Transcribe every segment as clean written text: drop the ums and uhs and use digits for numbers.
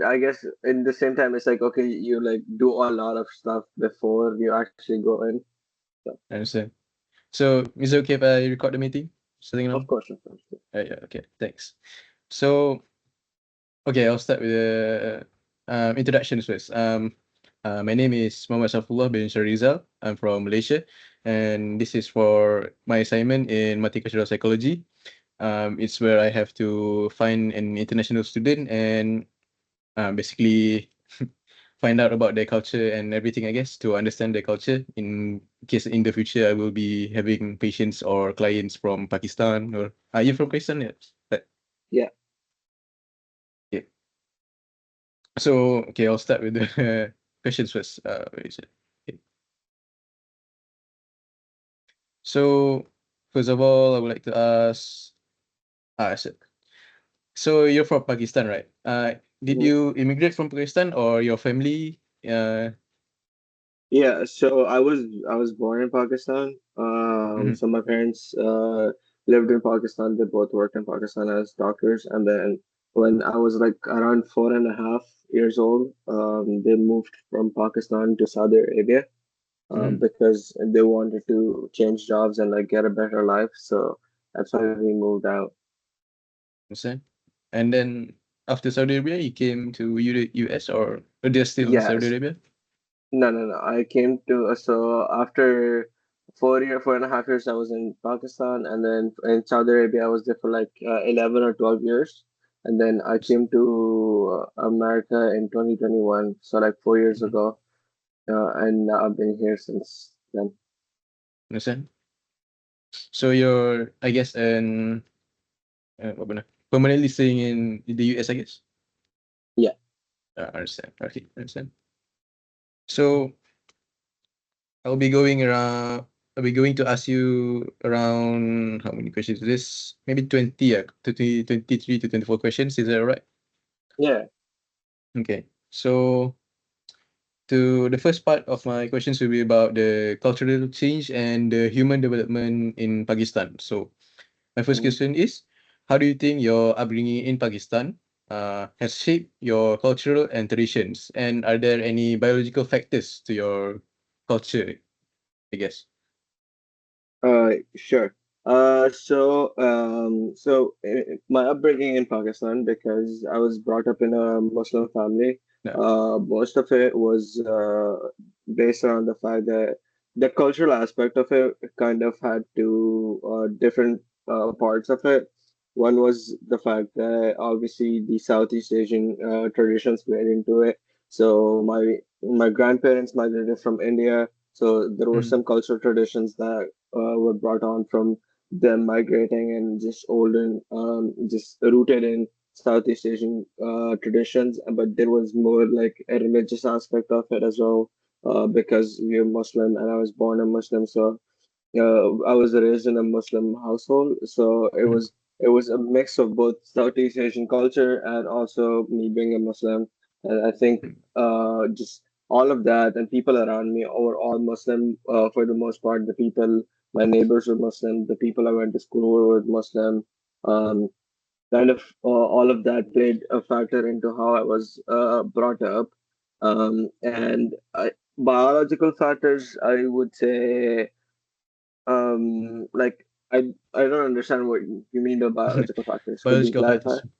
I guess in the same time, it's like, okay, you like do a lot of stuff before you actually go in. So, I understand. So is it okay if I record the meeting starting now? of course, of course. Yeah, okay, thanks. So okay, I'll start with the introductions first. My name is Muhammad Saifullah bin Sharizal. I'm from Malaysia, and this is for my assignment in multicultural psychology. It's where I have to find an international student and basically find out about their culture and everything, I guess, to understand their culture in case in the future I will be having patients or clients from Pakistan or are you from Pakistan? Yeah. Yeah. Okay. So okay, I'll start with the questions first. Where is it? Okay. So first of all, I would like to ask so, so you're from Pakistan, right? Did Mhm. you immigrate from Pakistan or your family? Yeah, so I was born in Pakistan. Mhm. So my parents lived in Pakistan. They both worked in Pakistan as doctors, and then when I was like around 4.5 years old, they moved from Pakistan to Saudi Arabia, Mhm. because they wanted to change jobs and like get a better life. So that's why we moved out. Understand? And then after Saudi Arabia, you came to US or they're still in Saudi Yes. Arabia? No, no, no. I came to so after 4.5 years, I was in Pakistan, and then in Saudi Arabia, I was there for like 11 or 12 years, and then I came to America in 2021, so like 4 years Mhm. ago, and I've been here since then. Understand? So you're, I guess, what ba na? Permanently staying in the US, I guess. Yeah. Understand. Okay, understand. So I'll be going around. I'll be going to ask you around how many questions is this? Maybe 20, 23 to 24 questions. Is that all right? Yeah. Okay. So to the first part of my questions will be about the cultural change and the human development in Pakistan. So my first Mhm. question is, how do you think your upbringing in Pakistan has shaped your cultural and traditions? And are there any biological factors to your culture, I guess? Sure. My upbringing in Pakistan, because I was brought up in a Muslim family, No. most of it was based around the fact that the cultural aspect of it kind of had two different parts of it. One was the fact that obviously the Southeast Asian traditions played into it. So my grandparents migrated from India, so there were Mm, some cultural traditions that were brought on from them migrating and just olden, just rooted in Southeast Asian traditions. But there was more like a religious aspect of it as well, because we're Muslim and I was born a Muslim, so I was raised in a Muslim household, so it mm, was it was a mix of both Southeast Asian culture and also me being a Muslim. And I think mm, just all of that and people around me were all Muslim for the most part. The people, my neighbors were Muslim. The people I went to school were Muslim. Um, Kind of all of that played a factor into how I was brought up. Biological factors, I would say, like I don't understand what you mean by mm. biological factors. Could you Biological clarify? factors.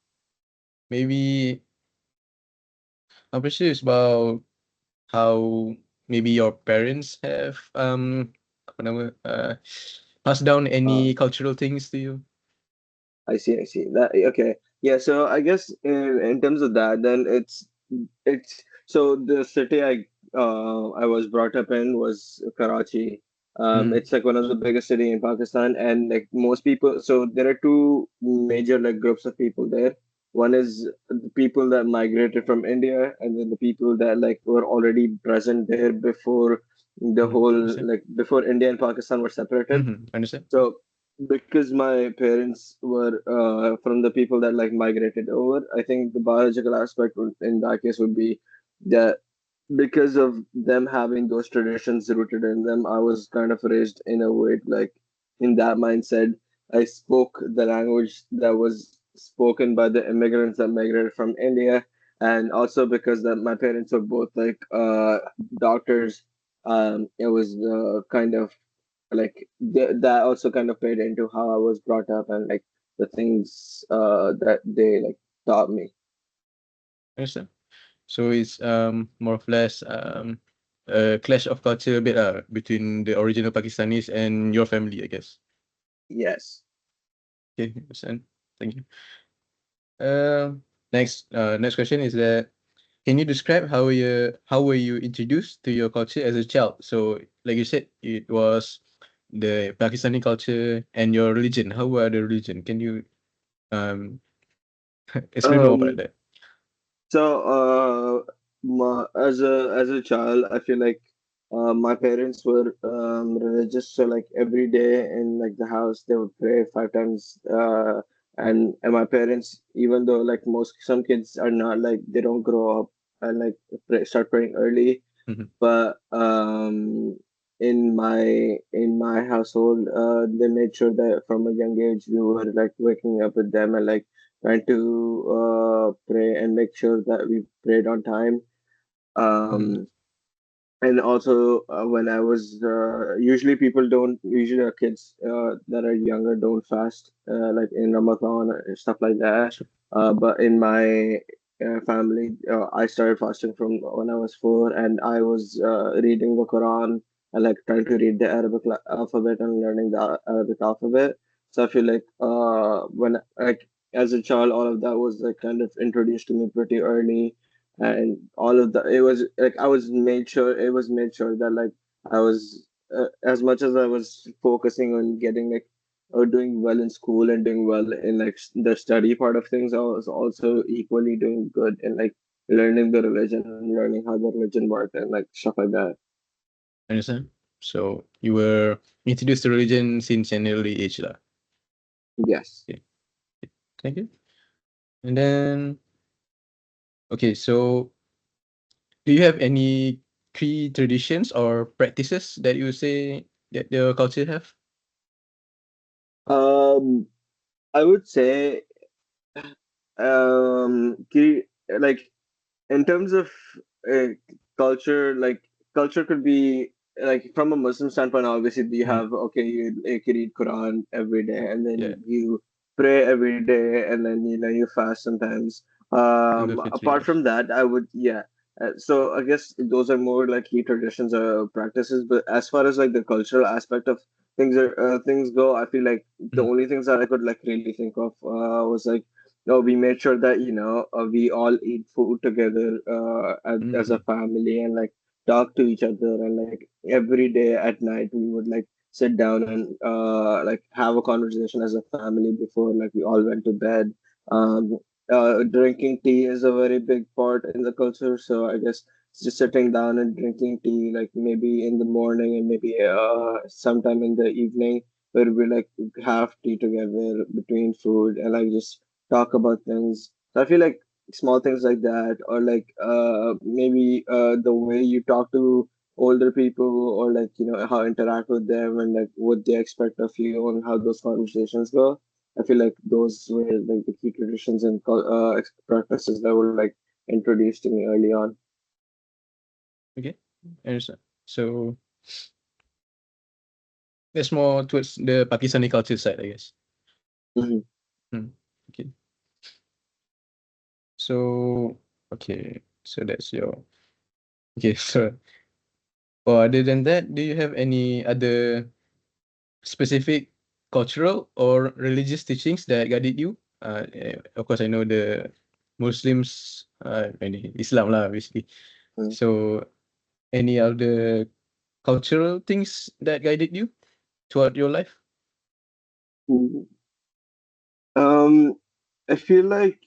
Maybe I'm pretty sure it's about how maybe your parents have apa nama, passed down Uh, any cultural things to you. I see, I see. That okay. Yeah, so I guess in terms of that, then it's so the city I was brought up in was Karachi. Mm, It's like one of the biggest city in Pakistan, and like most people, so there are two major like groups of people there. One is the people that migrated from India, and then the people that like were already present there before the whole understand? like before India and Pakistan were separated. Understand? So because my parents were from the people that like migrated over, I think the biological aspect in that case would be that because of them having those traditions rooted in them, I was kind of raised in a way like in that mindset. I spoke the language that was spoken by the immigrants that migrated from India. and also because that my parents were both like doctors. It was kind of like that also kind of played into how I was brought up and like the things that they like taught me. Understand? So it's more or less a clash of culture a bit between the original Pakistanis and your family, I guess. Yes. Okay, understand. Thank you. Next question is that can you describe how were you introduced to your culture as a child? So like you said, it was the Pakistani culture and your religion. How were the religion? Can you um explain more about Um, that? So, as a child, I feel like my parents were religious. So, like every day in like the house, they would pray 5 times. And my parents, even though like most some kids are not like they don't grow up and like start praying early, Mhm. but in my household, they made sure that from a young age we were like waking up with them and like trying to pray and make sure that we prayed on time. Mhm. Um, and also when I was usually people don't usually our kids that are younger don't fast like in Ramadan or stuff like that. Sure. But in my family, I started fasting from when I was 4, and I was reading the Quran and like trying to read the Arabic alphabet and learning the Arabic alphabet. So I feel like when like as a child, all of that was like kind of introduced to me pretty early, and all of the it was like I was made sure it was made sure that like I was as much as I was focusing on getting like or doing well in school and doing well in like the study part of things, I was also equally doing good in like learning the religion and learning how the religion worked and like stuff like that. Understand? So you were introduced to religion since an early age lah. Yes. Okay. Thank you. And then okay, so do you have any key traditions or practices that you say that your culture have? um I would say like in terms of uh, culture, like culture could be like from a Muslim standpoint. Obviously, you Mhm. have okay, you read Quran every day, and then Yeah, you pray every day, and then you fast sometimes. Idul Fitri, Apart yes. from that, I would yeah. So I guess those are more like key traditions or practices. But as far as like the cultural aspect of things go, I feel like the Mhm. only things that I could like really think of was like no, we made sure that we all eat food together as a Mhm. family and like talk to each other and like every day at night we would like sit down and like have a conversation as a family before like we all went to bed. Um, Drinking tea is a very big part in the culture, so I guess just sitting down and drinking tea like maybe in the morning and maybe sometime in the evening where we like have tea together between food and like just talk about things. So I feel like small things like that, or like maybe the way you talk to older people, or like how interact with them and like what they expect of you and how those conversations go. I feel like those were like the key traditions and practices that were like introduced to me early on. Okay, I understand. So that's more towards the Pakistani culture side, I guess. Mhm. Hmm. Okay. So okay, so that's your okay. So or other than that, do you have any other specific cultural or religious teachings that guided you? Of course, I know the Muslims, any Islam lah, basically. So, any other cultural things that guided you throughout your life? Mhm. Um, I feel like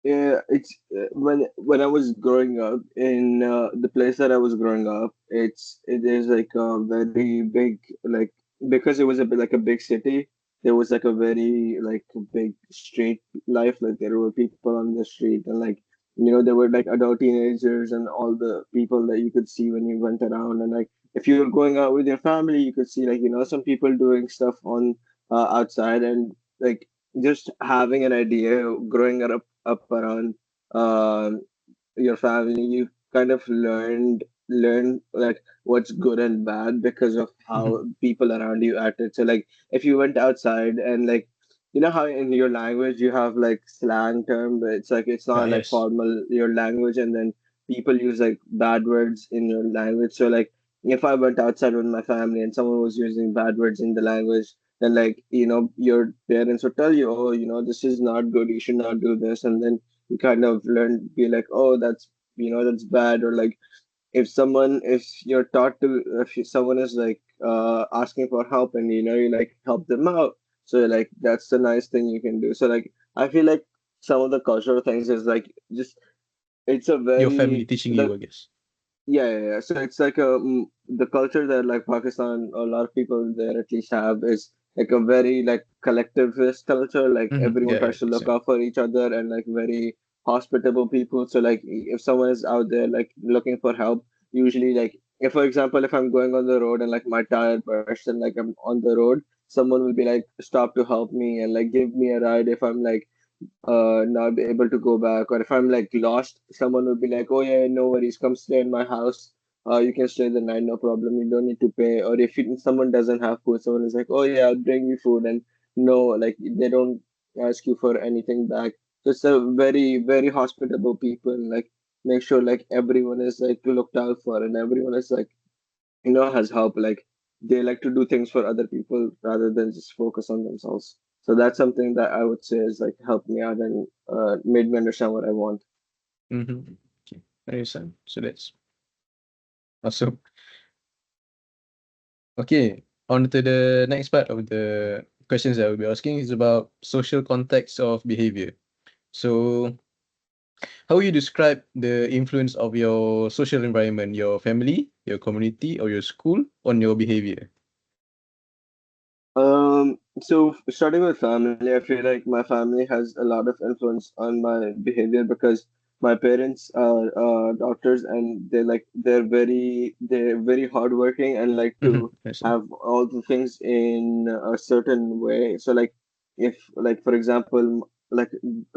yeah, it's when I was growing up in the place that I was growing up, it is like a very big like because it was a bit like a big city. There was like a very like big street life. Like there were people on the street, and like there were like adult teenagers and all the people that you could see when you went around. And like if you were going out with your family, you could see like some people doing stuff on outside, and like just having an idea growing up around um, your family, you kind of learn like what's good and bad because of Mhm. how people around you acted. So like if you went outside and like you know how in your language you have like slang term, but it's like it's not like Yes. formal your language, and then people use like bad words in your language. So like if I went outside with my family and someone was using bad words in the language, then like you know your parents would tell you, oh, you know, this is not good, you should not do this, and then you kind of learn be like, oh, that's you know that's bad. Or like if you're taught to someone is like asking for help and you know you like help them out, so like that's the nice thing you can do. So like I feel like some of the cultural things is like just it's a Your family very teaching the you, I guess. yeah. So it's like the culture that like Pakistan, a lot of people there at least have is like a very like collectivist culture. Like everyone Yeah, yeah, tries to it's, look out for each other and like very hospitable people. So like if someone is out there like looking for help, usually like if for example if I'm going on the road and like my tire burst and like I'm on the road, someone will be like stop to help me and like give me a ride if I'm like not be able to go back. Or if I'm like lost, someone will be like, oh yeah, no worries, come stay in my house. You can stay the night, no problem. You don't need to pay. Or if someone doesn't have food, someone is like, oh yeah, I'll bring you food, and no, like they don't ask you for anything back. So it's a very hospitable people. Like make sure like everyone is like looked out for, and everyone is like you know has help. Like they like to do things for other people rather than just focus on themselves. So that's something that I would say is like helped me out and made me understand what I want. mm-hmm. Okay, I understand. So that's awesome. Okay, on to the next part of the questions that we'll be asking is about social context of behavior. So, how will you describe the influence of your social environment, your family, your community, or your school on your behavior? So starting with family, I feel like my family has a lot of influence on my behavior because my parents are doctors, and they're very hardworking and like to I see. have all the things in a certain way. So like if like for example like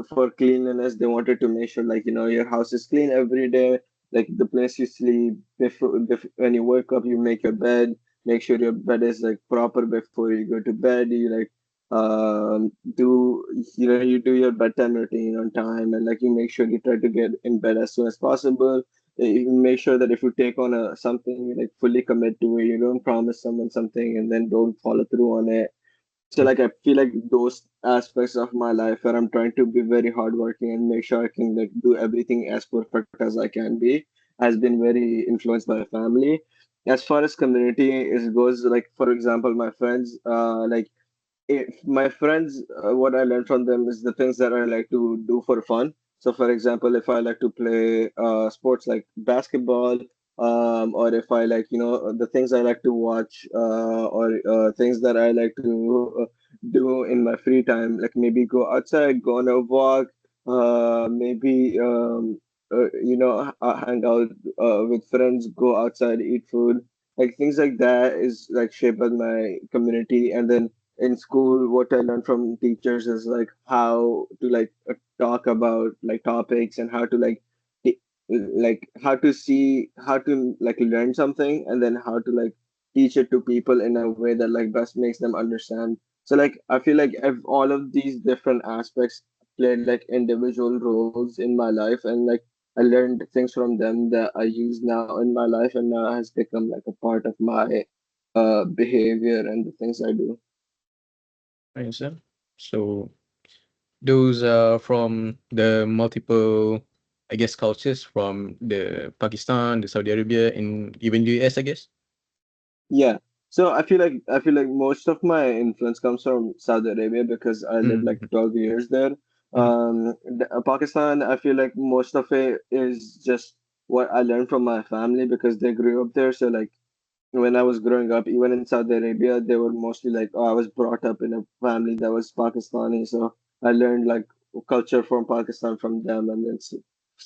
for cleanliness, they wanted to make sure like you know your house is clean every day, like the place you sleep before when you wake up, you make your bed, make sure your bed is like proper before you go to bed. You like do you know you do your bedtime routine on time, and like you make sure you try to get in bed as soon as possible. You make sure that if you take on a something, you like fully commit to it. You don't promise someone something and then don't follow through on it. So like I feel like those aspects of my life where I'm trying to be very hardworking and make sure I can like do everything as perfect as I can be has been very influenced by family. As far as community is goes, like for example, my friends, like if my friends, what I learned from them is the things that I like to do for fun. So, for example, if I like to play sports like basketball, or if I like, you know, the things I like to watch, or things that I like to do in my free time, like maybe go outside, go on a walk, maybe, hang out with friends, go outside, eat food. Like things like that is like shaped by my community. And then in school what I learned from teachers is like how to like talk about like topics and how to like how to see how to like learn something and then how to like teach it to people in a way that like best makes them understand. So like I feel like all of these different aspects played like individual roles in my life, and like I learned things from them that I use now in my life, and now has become like a part of my behavior and the things I do. I understand. So, those are from the multiple, I guess, cultures from the Pakistan, the Saudi Arabia, and even US, I guess. Yeah. So I feel like most of my influence comes from Saudi Arabia because I lived like Mm-hmm. 12 years there. Pakistan, I feel like most of it is just what I learned from my family because they grew up there. So like when I was growing up, even in Saudi Arabia, they were mostly like, oh, I was brought up in a family that was Pakistani, so I learned like culture from Pakistan from them, and then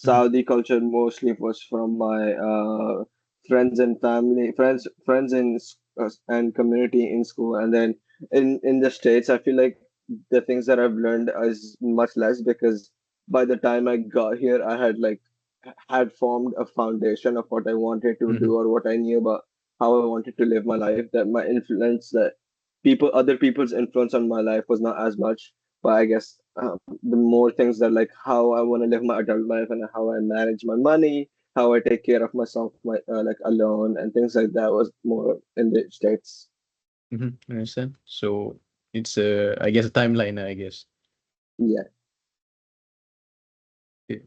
Mm-hmm. Saudi culture mostly was from my friends and family, friends in and community in school, and then in the States, I feel like the things that I've learned is much less because by the time I got here, I had like had formed a foundation of what I wanted to Mhm. do or what I knew about how I wanted to live my life. That my influence, that people, other people's influence on my life was not as much. But I guess the more things that like how I want to live my adult life and how I manage my money, how I take care of myself, my like alone and things like that was more in the States. Mhm. I understand. So it's a, I guess, a timeline, I guess. Yeah. Okay,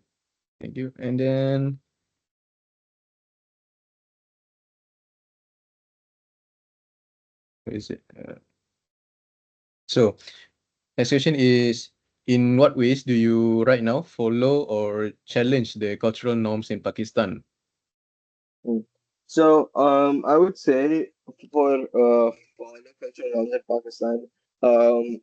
thank you. And then what is it? So next question is, in what ways do you right now follow or challenge the cultural norms in Pakistan? Mm. So, I would say for foreign culture around in Pakistan, um,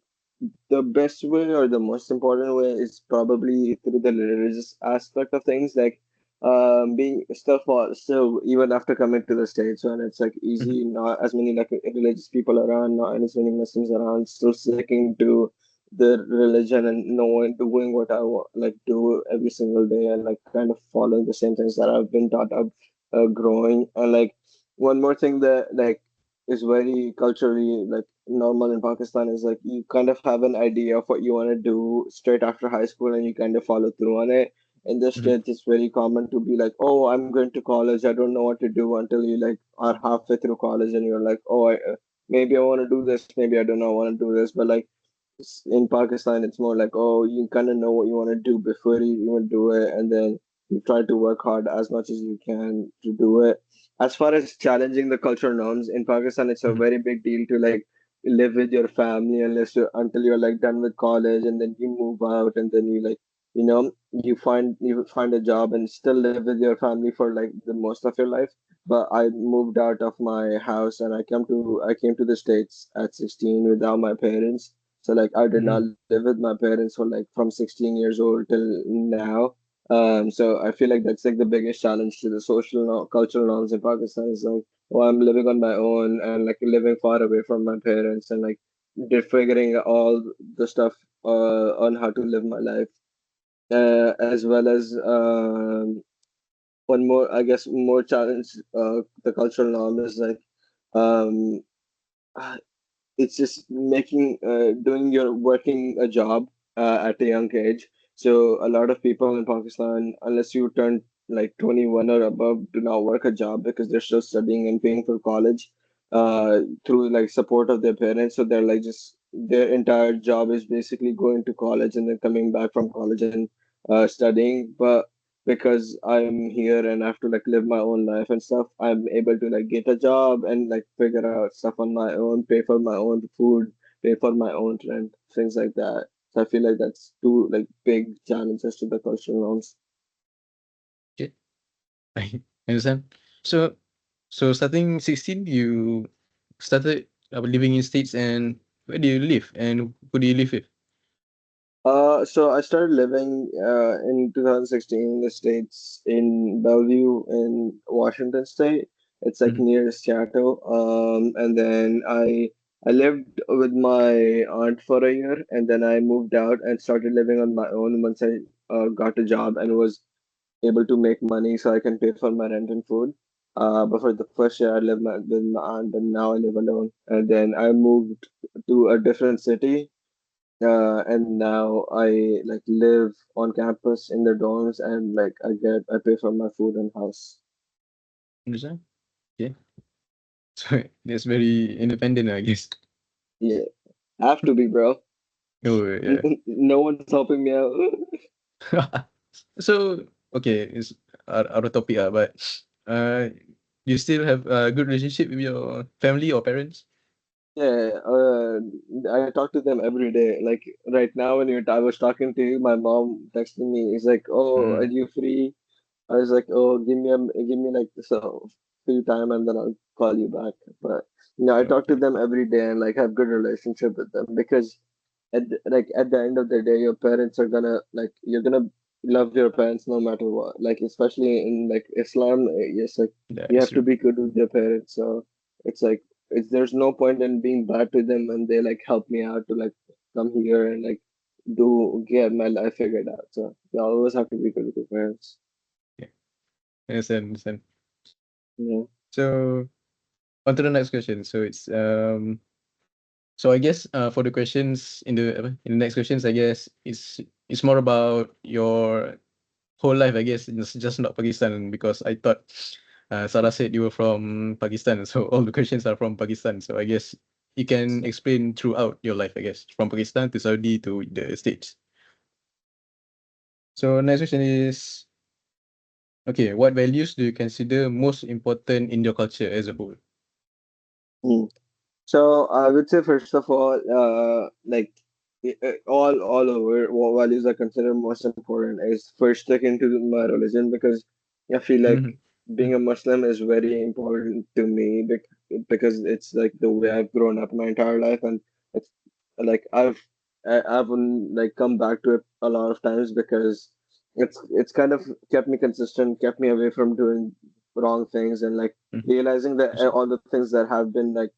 the best way or the most important way is probably through the religious aspect of things, like being still for still even after coming to the States when it's like Mhm. easy, not as many like religious people around, not as many Muslims around, still sticking to the religion and knowing doing what I want, like do every single day and like kind of following the same things that I've been taught up growing. And like one more thing that like is very culturally like normal in Pakistan is like you kind of have an idea of what you want to do straight after high school and you kind of follow through on it. In the Mhm. States, it's very common to be like, oh, I'm going to college. I don't know what to do until you like are halfway through college and you're like, oh, maybe I want to do this, maybe I don't know, I want to do this. But like in Pakistan, it's more like, oh, you kind of know what you want to do before you even do it, and then you try to work hard as much as you can to do it. As far as challenging the cultural norms in Pakistan, it's a Mhm. very big deal to like live with your family until you're like done with college, and then you move out, and then you like you find a job and still live with your family for like the most of your life. But I moved out of my house and I came to the States at 16 without my parents. So like I did not Mhm. live with my parents for like from 16 years old till now. So I feel like that's like the biggest challenge to the cultural norms in Pakistan is like, oh, I'm living on my own and like living far away from my parents and like figuring all the stuff on how to live my life. As well as one more, I guess, more challenge. The cultural norm is like um, it's just making doing your working a job at a young age. So a lot of people in Pakistan, unless you turn like 21 or above, do not work a job because they're still studying and paying for college through like support of their parents. So they're like just their entire job is basically going to college and then coming back from college and studying. But because I'm here and I have to like live my own life and stuff, I'm able to like get a job and like figure out stuff on my own, pay for my own food, pay for my own rent, things like that. So I feel like that's two like big challenges to the cultural norms. Okay, I understand. So, so starting 16, you started living in States, and where do you live and who do you live with? So I started living in 2016 in the States in Bellevue in Washington State. It's like Mhm. near Seattle. And then I lived with my aunt for a year, and then I moved out and started living on my own once I got a job and was able to make money so I can pay for my rent and food. But for the first year, I lived with my aunt, and now I live alone. And then I moved to a different city and now I like live on campus in the dorms and like I pay for my food and house. Understand? Okay, so that's very independent, I guess. Yeah, have to be, bro. Oh yeah. No one's helping me out. So okay, it's out of topic, but uh, you still have a good relationship with your family or parents? Yeah, I talk to them every day. Like right now, I was talking to you, my mom texted me. He's like, "Oh, are Mm, you free?" I was like, "Oh, give me like so free time, and then I'll call you back." But I talk to okay. them every day and like have good relationship with them because at the end of the day, your parents are gonna like you're gonna love your parents no matter what. Like especially in like Islam, yes, like That you is have to true. be good with your parents. So it's like there's no point in being bad to them when they like help me out to like come here and like get my life figured out. So you always have to be good with your parents. Yeah, understand, understand. Yeah. So on to the next question. So I guess for the questions in the in the next questions, I guess it's more about your whole life. I guess it's just not Pakistan because I thought Sarah said you were from Pakistan, so all the questions are from Pakistan. So I guess you can explain throughout your life. I guess from Pakistan to Saudi to the States. So next question is okay. What values do you consider most important in your culture as a whole? Mm. So I would say first of all, like all over, what values I consider most important is first sticking to my religion because I feel like Mhm, being a Muslim is very important to me because it's like the way I've grown up my entire life, and it's like I've like come back to it a lot of times because it's kind of kept me consistent, kept me away from doing wrong things, and like mhm, realizing that mhm, all the things that have been like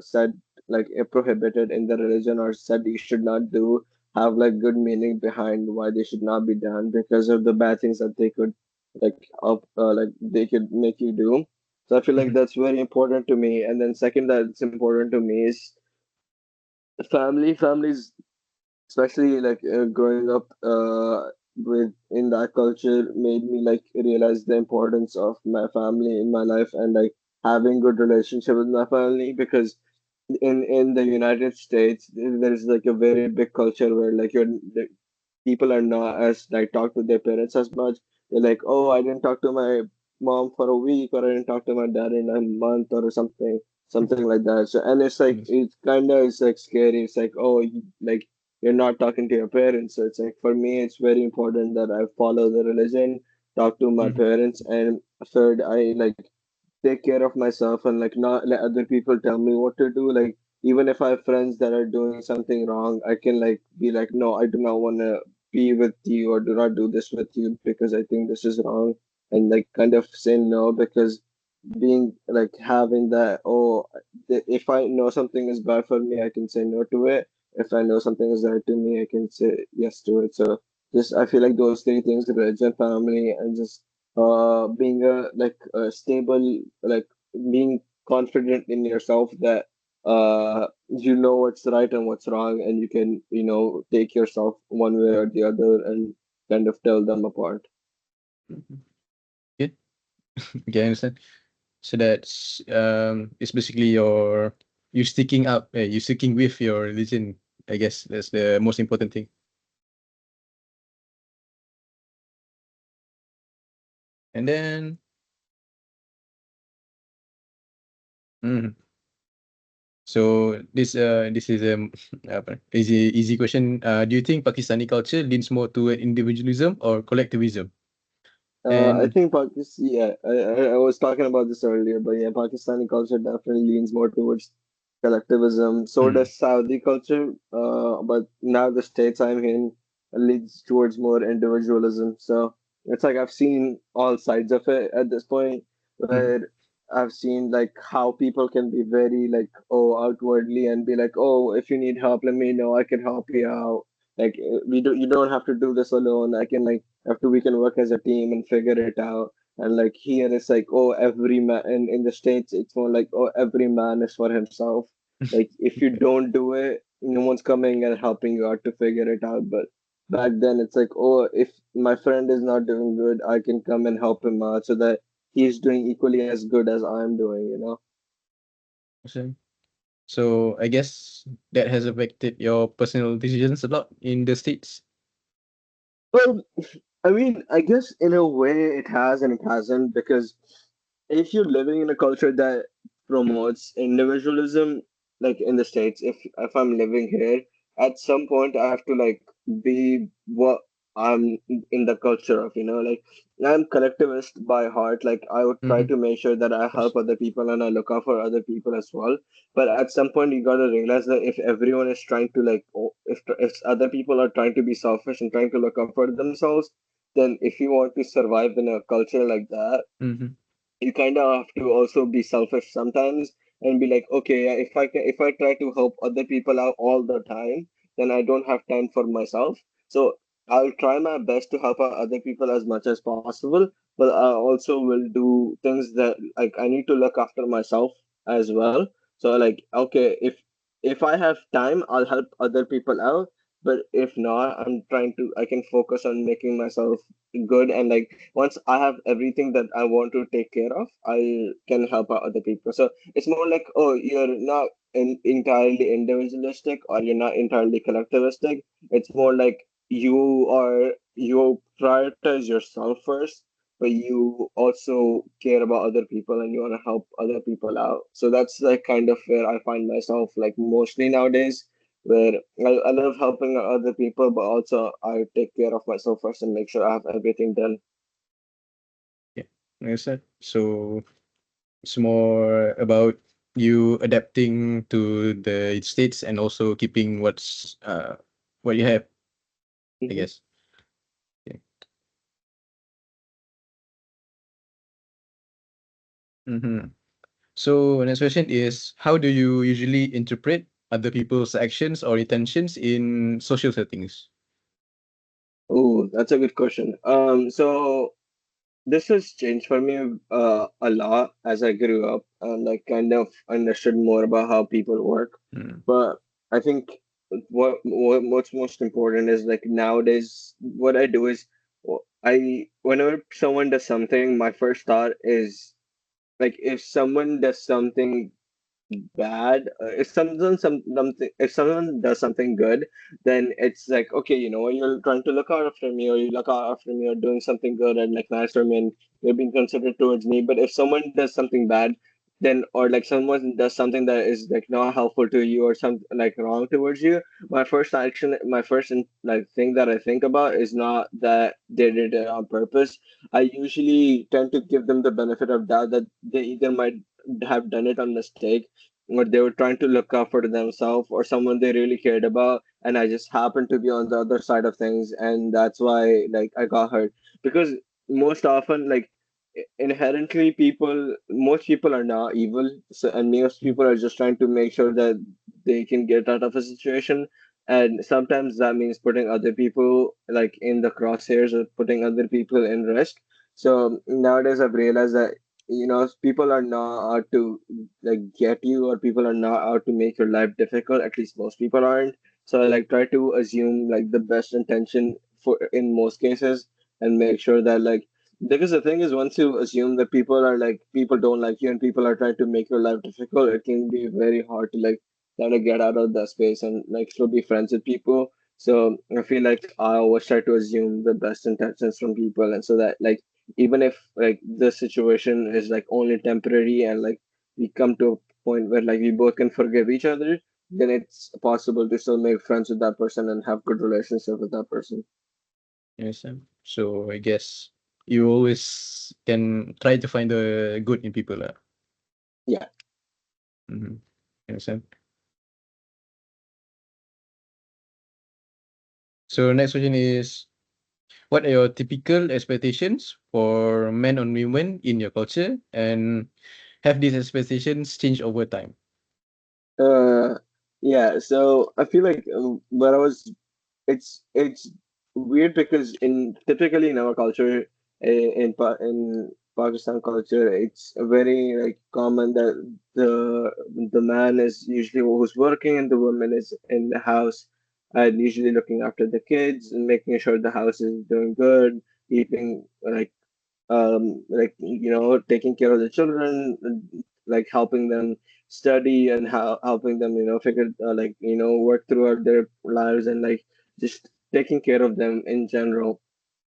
said like prohibited in the religion or said you should not do have like good meaning behind why they should not be done because of the bad things that they could like they could make you do. So I feel like mhm, that's very important to me. And then second that's important to me is families, especially like growing up with in that culture made me like realize the importance of my family in my life and like having good relationship with my family because in the United States there's like a very big culture where like people are not as like talk to their parents as much. They're like, oh, I didn't talk to my mom for a week, or I didn't talk to my dad in a month, or something like that. So, and it's like mhm, it's like scary. It's like, oh, like you're not talking to your parents. So it's like for me, it's very important that I follow the religion, talk to my mhm, parents, and third, I like take care of myself and like not let other people tell me what to do. Like even if I have friends that are doing something wrong, I can like be like, no, I do not want to be with you or do not do this with you because I think this is wrong, and like kind of say no because being like having that if I know something is bad for me, I can say no to it. If I know something is right to me, I can say yes to it. So just I feel like those three things: religion, family, and just being a like a stable like being confident in yourself that you know what's right and what's wrong and you can take yourself one way or the other and kind of tell them apart. mhm. Yeah, okay, I understand. So that's it's basically you sticking up, you sticking with your religion. I guess that's the most important thing. And then, mhm. So this is apa, easy question. Do you think Pakistani culture leans more toward individualism or collectivism? I And think Pakistan, yeah, I was talking about this earlier, but yeah, Pakistani culture definitely leans more towards collectivism. So mm, does Saudi culture, but now the states I'm in leads towards more individualism. So it's like I've seen all sides of it at this point, mhm, where I've seen like how people can be very like outwardly and be like, oh, if you need help, let me know, I can help you out. Like you don't have to do this alone. I can like after we can work as a team and figure it out. And like here it's like, oh, every man in the States, it's more like, oh, every man is for himself. Like if you don't do it, no one's coming and helping you out to figure it out. But back then it's like, oh, if my friend is not doing good, I can come and help him out so that he's doing equally as good as I'm doing. so so I guess that has affected your personal decisions a lot in the States. Well, I mean, I guess in a way it has and it hasn't because if you're living in a culture that promotes individualism, like in the States, if I'm living here, at some point I have to like be what I'm in the culture of, like I'm collectivist by heart. Like I would try Mm-hmm. to make sure that I help other people and I look out for other people as well. But at some point you gotta realize that if everyone is trying to like, if other people are trying to be selfish and trying to look out for themselves, then if you want to survive in a culture like that, Mm-hmm. you kind of have to also be selfish sometimes and be like, okay, yeah, if I try to help other people out all the time, then I don't have time for myself. So I'll try my best to help out other people as much as possible, but I also will do things that like I need to look after myself as well. So like, okay, if I have time, I'll help other people out. But if not, I can focus on making myself good. And like, once I have everything that I want to take care of, I can help out other people. So it's more like, oh, you're not entirely individualistic or you're not entirely collectivistic. It's more like you prioritize yourself first, but you also care about other people and you want to help other people out. So that's like kind of where I find myself like mostly nowadays, where I love helping other people, but also I take care of myself first and make sure I have everything done. Yeah, understand. So it's more about you adapting to the states and also keeping what you have, I Hmm. guess. Yeah. Mm-hmm. So next question is, how do you usually interpret other people's actions or intentions in social settings? Oh, that's a good question. So this has changed for me a lot as I grew up and like kind of understood more about how people work. Mm, But I think what's most important is like nowadays what I do is I whenever someone does something, my first thought is like if someone does something bad. If someone does something good, then it's like okay, you know what, you're trying to look out after me, or you look out after me, or doing something good and like nice for me, and you're being considerate towards me. But if someone does something bad, then or like someone does something that is like not helpful to you or some like wrong towards you, my first like thing that I think about is not that they did it on purpose. I usually tend to give them the benefit of doubt that they either might have done it on mistake, or they were trying to look out for themselves or someone they really cared about, and I just happened to be on the other side of things, and that's why like I got hurt. Because most often, like inherently most people are not evil, so and most mm, people are just trying to make sure that they can get out of a situation, and sometimes that means putting other people like in the crosshairs or putting other people in risk. So nowadays I've realized that people are not out to like get you, or people are not out to make your life difficult. At least most people aren't. So I like try to assume like the best intention for in most cases, and make sure that like, because the thing is, once you assume that people don't like you and people are trying to make your life difficult, it can be very hard to like kind of get out of that space and like still be friends with people. So I feel like I always try to assume the best intentions from people, and so that like even if like the situation is like only temporary and like we come to a point where like we both can forgive each other, then it's possible to still make friends with that person and have good relationship with that person. yes. So I guess you always can try to find the good in people. Yeah. Mm-hmm. Yes. So next question is, what are your typical expectations for men on women in your culture, and have these expectations changed over time? Uh, yeah. So I feel like when I was, it's weird because in typically in our culture, in Pakistan culture, it's very like common that the man is usually who's working and the woman is in the house and usually looking after the kids and making sure the house is doing good, keeping like taking care of the children, like helping them study and helping them figure work throughout their lives, and like just taking care of them in general,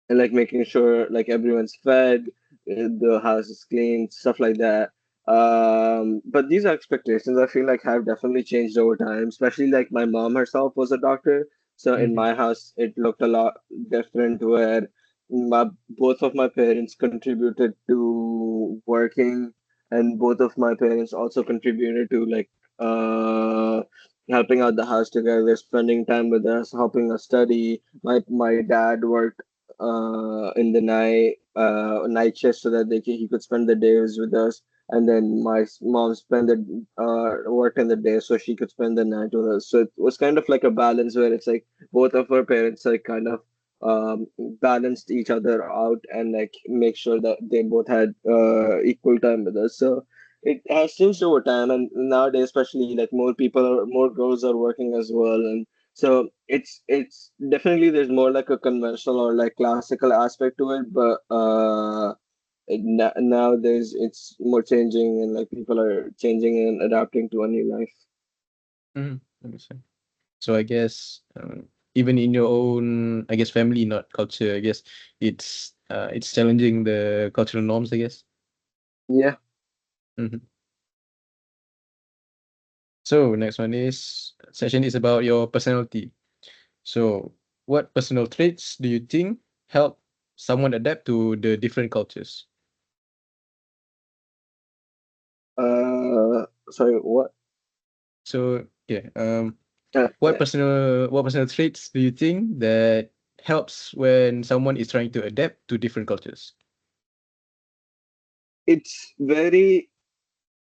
and like making sure like everyone's fed, the house is clean, stuff like that. But these expectations I feel like have definitely changed over time, especially like my mom herself was a doctor. So in Mhm, my house it looked a lot different, where both of my parents contributed to working, and both of my parents also contributed to like helping out the house together, spending time with us, helping us study. My dad worked in the night shift so that he could spend the days with us. and then mom spent the work in the day so she could spend the night with us. So it was kind of like a balance where it's like both of our parents like kind of balanced each other out and like make sure that they both had equal time with us. So it has changed over time, and nowadays, especially like more girls are working as well, and so it's definitely there's more like a conventional or like classical aspect to it, but nowadays it's more changing and like people are changing and adapting to a new life. Mhm. Understand. So I guess even in your own, I guess, family, not culture, I guess it's challenging the cultural norms, I guess. Yeah. Mhm. So next one is session is about your personality. So what personal traits do you think help someone adapt to the different cultures? Sorry, what? So yeah, Yeah. what personal traits do you think that helps when someone is trying to adapt to different cultures? It's very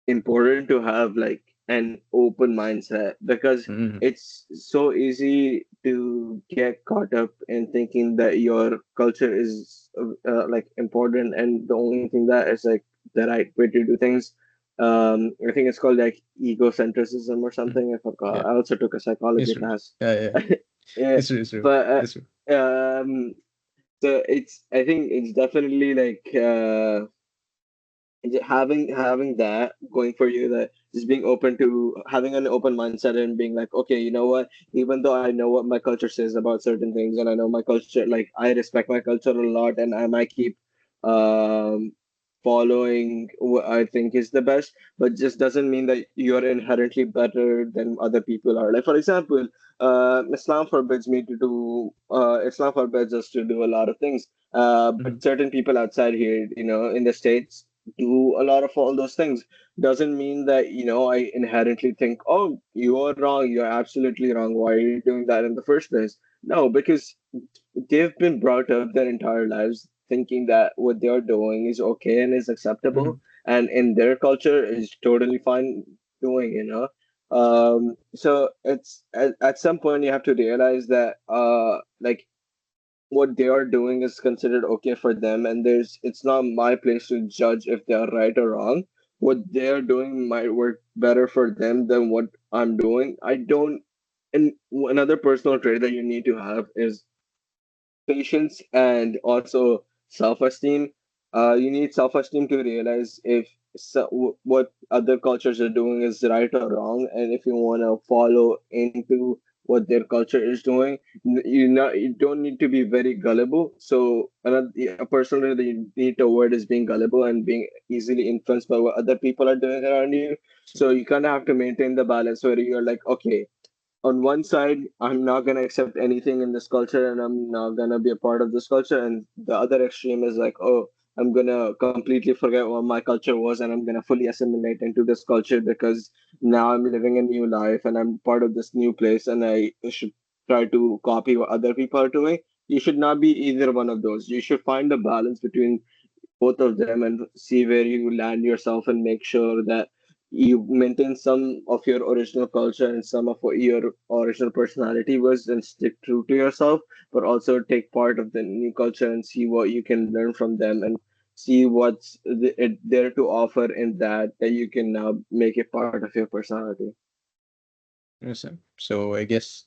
important to have like an open mindset because Mm-hmm. it's so easy to get caught up in thinking that your culture is like important and the only thing that is like the right way to do things. I think it's called like egocentrism or Mm-hmm. something. I forgot. Yeah, I also took a it's psychology true. class. Yeah, yeah, Yeah, it's true. It's true. but It's true. so it's I think it's definitely like having that going for you, that just being open to having an open mindset and being like, okay, you know what, even though I know what my culture says about certain things and I know my culture, like I respect my culture a lot and I might keep um following what I think is the best, but just doesn't mean that you're inherently better than other people are. Like for example, Islam forbids us to do a lot of things, Mm-hmm. but certain people outside here, in the States, do a lot of all those things. Doesn't mean that I inherently think, oh, you are wrong, you're absolutely wrong, why are you doing that in the first place? No, because they've been brought up their entire lives thinking that what they're doing is okay and is Mm-hmm. acceptable, and in their culture is totally fine doing. So it's at some point you have to realize that like what they are doing is considered okay for them, and it's not my place to judge if they are right or wrong. What they are doing might work better for them than what I'm doing. I don't And another personal trait that you need to have is patience and also self-esteem. You need self-esteem to realize if what other cultures are doing is right or wrong, and if you want to follow into what their culture is doing, you don't need to be very gullible. So a personal trait that you need to avoid is being gullible and being easily influenced by what other people are doing around you. So you kind of have to maintain the balance where you're like, okay, on one side, I'm not gonna accept anything in this culture and I'm not gonna be a part of this culture. And the other extreme is like, oh, I'm gonna completely forget what my culture was and I'm gonna fully assimilate into this culture because now I'm living a new life and I'm part of this new place and I should try to copy what other people are doing. You should not be either one of those. You should find a balance between both of them and see where you land yourself and make sure that you maintain some of your original culture and some of what your original personality was and stick true to yourself, but also take part of the new culture and see what you can learn from them and see what's there to offer in that you can now make it part of your personality. Understand. So I guess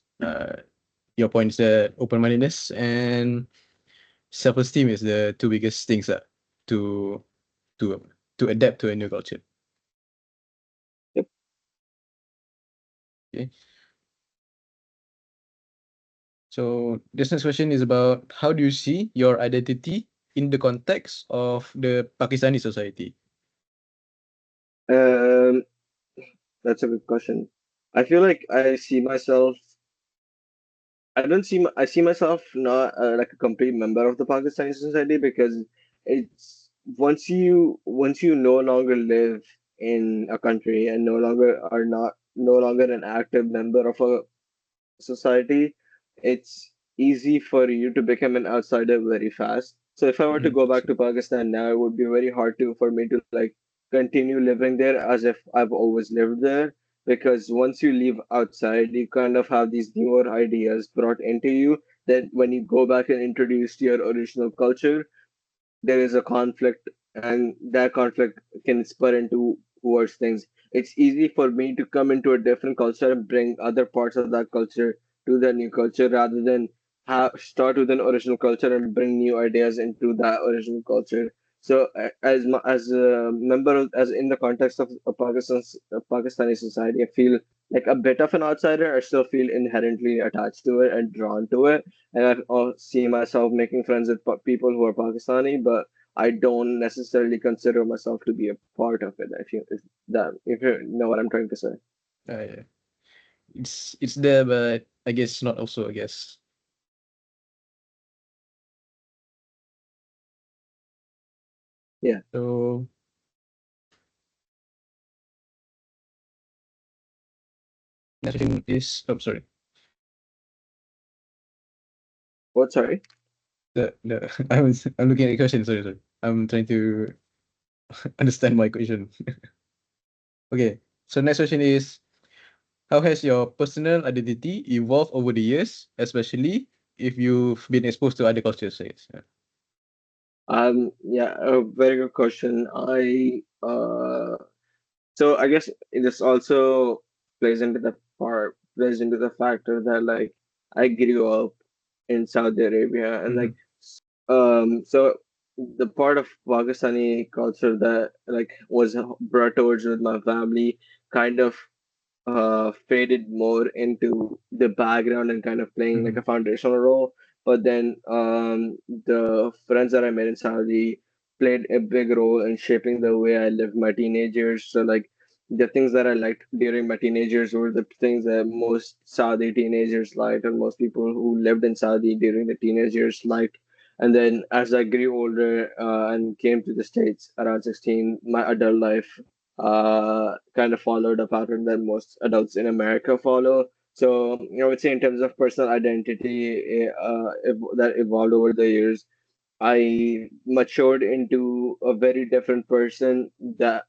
your point is that open-mindedness and self-esteem is the two biggest things to to to adapt to a new culture. Yep. Okay. So this next question is about how do you see your identity in the context of the Pakistani society? Um, that's a good question. I feel like I don't see I see myself not like a complete member of the Pakistani society because it's once you no longer live in a country and no longer an active member of a society, it's easy for you to become an outsider very fast. So if I were to Mhm. go back So, to Pakistan now, it would be very hard to for me to like continue living there as if I've always lived there. Because once you leave outside, you kind of have these newer ideas brought into you. That when you go back and introduce to your original culture, there is a conflict, and that conflict can spur into worse things. It's easy for me to come into a different culture and bring other parts of that culture to the new culture rather than start with an original culture and bring new ideas into that original culture. So, as a member as in the context of Pakistani society, I feel like a bit of an outsider. I still feel inherently attached to it and drawn to it, and I see myself making friends with people who are Pakistani, but I don't necessarily consider myself to be a part of it. If you know what I'm trying to say. Yeah. It's there, but I guess not also, I guess. Yeah. So next question is, oh, sorry. What? Sorry. The I'm looking at the question. Sorry. I'm trying to understand my question. Okay. So next question is, how has your personal identity evolved over the years, especially if you've been exposed to other cultures? I guess. Yeah. Yeah. A very good question. So I guess this also plays into the factor that like I grew up in Saudi Arabia, and Mm-hmm. like so the part of Pakistani culture that like was brought towards with my family kind of faded more into the background and kind of playing like Mm-hmm. a foundational role. But then the friends that I made in Saudi played a big role in shaping the way I lived my teenagers. So like the things that I liked during my teenagers were the things that most Saudi teenagers liked, and most people who lived in Saudi during the teenagers liked. And then as I grew older and came to the States around 16, my adult life kind of followed a pattern that most adults in America follow. So I would say in terms of personal identity that evolved over the years, I matured into a very different person that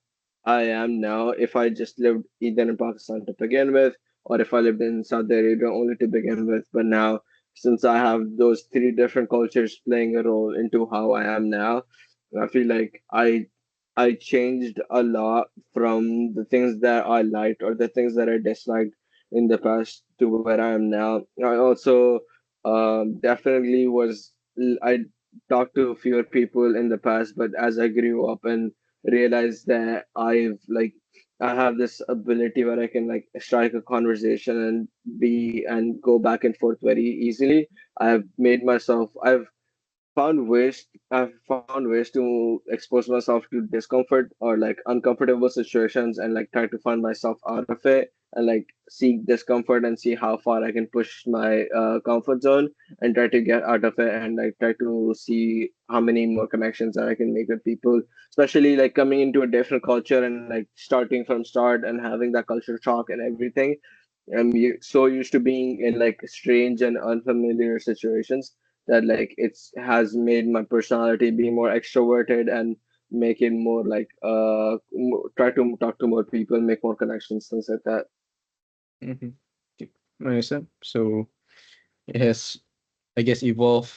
I am now if I just lived either in Pakistan to begin with, or if I lived in Saudi Arabia only to begin with. But now, since I have those three different cultures playing a role into how I am now, I feel like I changed a lot from the things that I liked or the things that I disliked in the past to where I am now. I also definitely I talked to fewer people in the past, but as I grew up and realized that I have this ability where I can like strike a conversation and be and go back and forth very easily. I've found ways to expose myself to discomfort or like uncomfortable situations and like try to find myself out of it and like seek discomfort and see how far I can push my comfort zone and try to get out of it and like try to see how many more connections that I can make with people, especially like coming into a different culture and like starting from start and having that culture shock and everything. So used to being in like strange and unfamiliar situations that like it's has made my personality be more extroverted and make it more like try to talk to more people, make more connections, things like that. Mm-hmm. Okay. I understand. So it has, I guess, evolved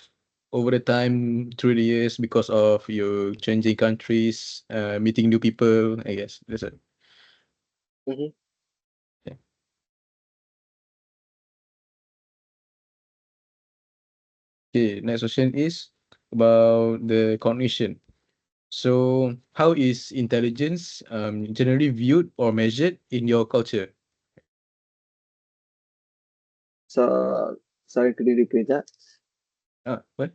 over the time through the years because of you changing countries, meeting new people. I guess that's it. Hmm. Yeah. Okay. Next question is about the cognition. So, how is intelligence generally viewed or measured in your culture? So sorry, could you repeat that? What?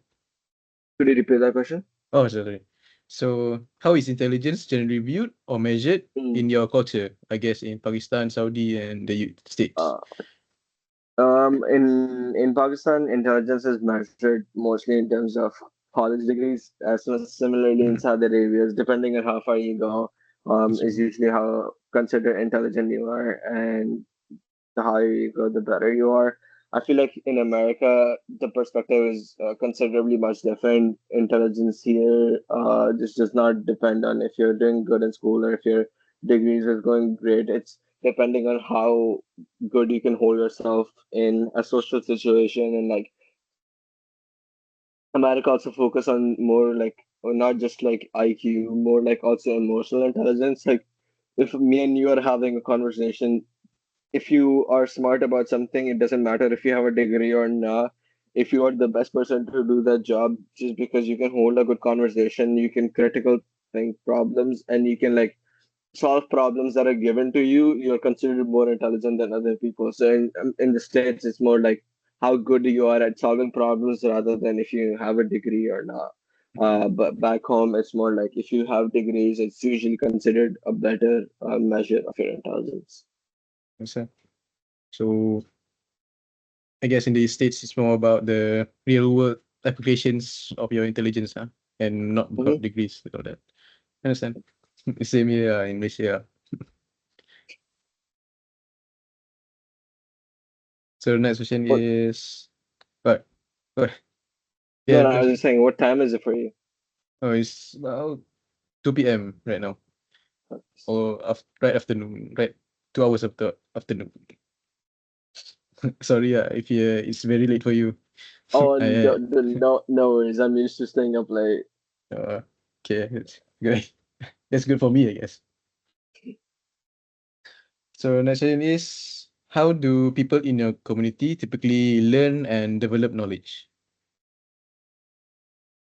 Could you repeat that question? Oh, sorry. So, how is intelligence generally viewed or measured Mm. in your culture? I guess in Pakistan, Saudi, and the States. Uh, in Pakistan, intelligence is measured mostly in terms of college degrees, as well as similarly in Mhm. Saudi Arabia, depending on how far you go, That's is right. usually how considered intelligent you are, and the higher you go, the better you are. I feel like in America, the perspective is considerably much different. Intelligence here just does not depend on if you're doing good in school or if your degrees is going great. It's depending on how good you can hold yourself in a social situation. And like America also focus on more like, or not just like IQ, more like also emotional intelligence. Like if me and you are having a conversation, if you are smart about something, it doesn't matter if you have a degree or not. If you are the best person to do that job, just because you can hold a good conversation, you can critical think problems, and you can like solve problems that are given to you, you're considered more intelligent than other people. So in the States, it's more like how good you are at solving problems rather than if you have a degree or not. But back home, it's more like if you have degrees, it's usually considered a better measure of your intelligence. Understand? So I guess in the States, it's more about the real world applications of your intelligence, huh? And not Hmm. about degrees and all that. Understand? Same here in Malaysia. So the next question What? is what? What? No, Yeah, no, I was just saying, what time is it for you? oh, it's about 2 p.m. right now, or right afternoon, right 2 hours after afternoon. Sorry, if it's very late for you. Oh, I, no, no worries. I'm used to staying up late. uh, okay, it's good. That's good for me, I guess. So next question is, how do people in your community typically learn and develop knowledge?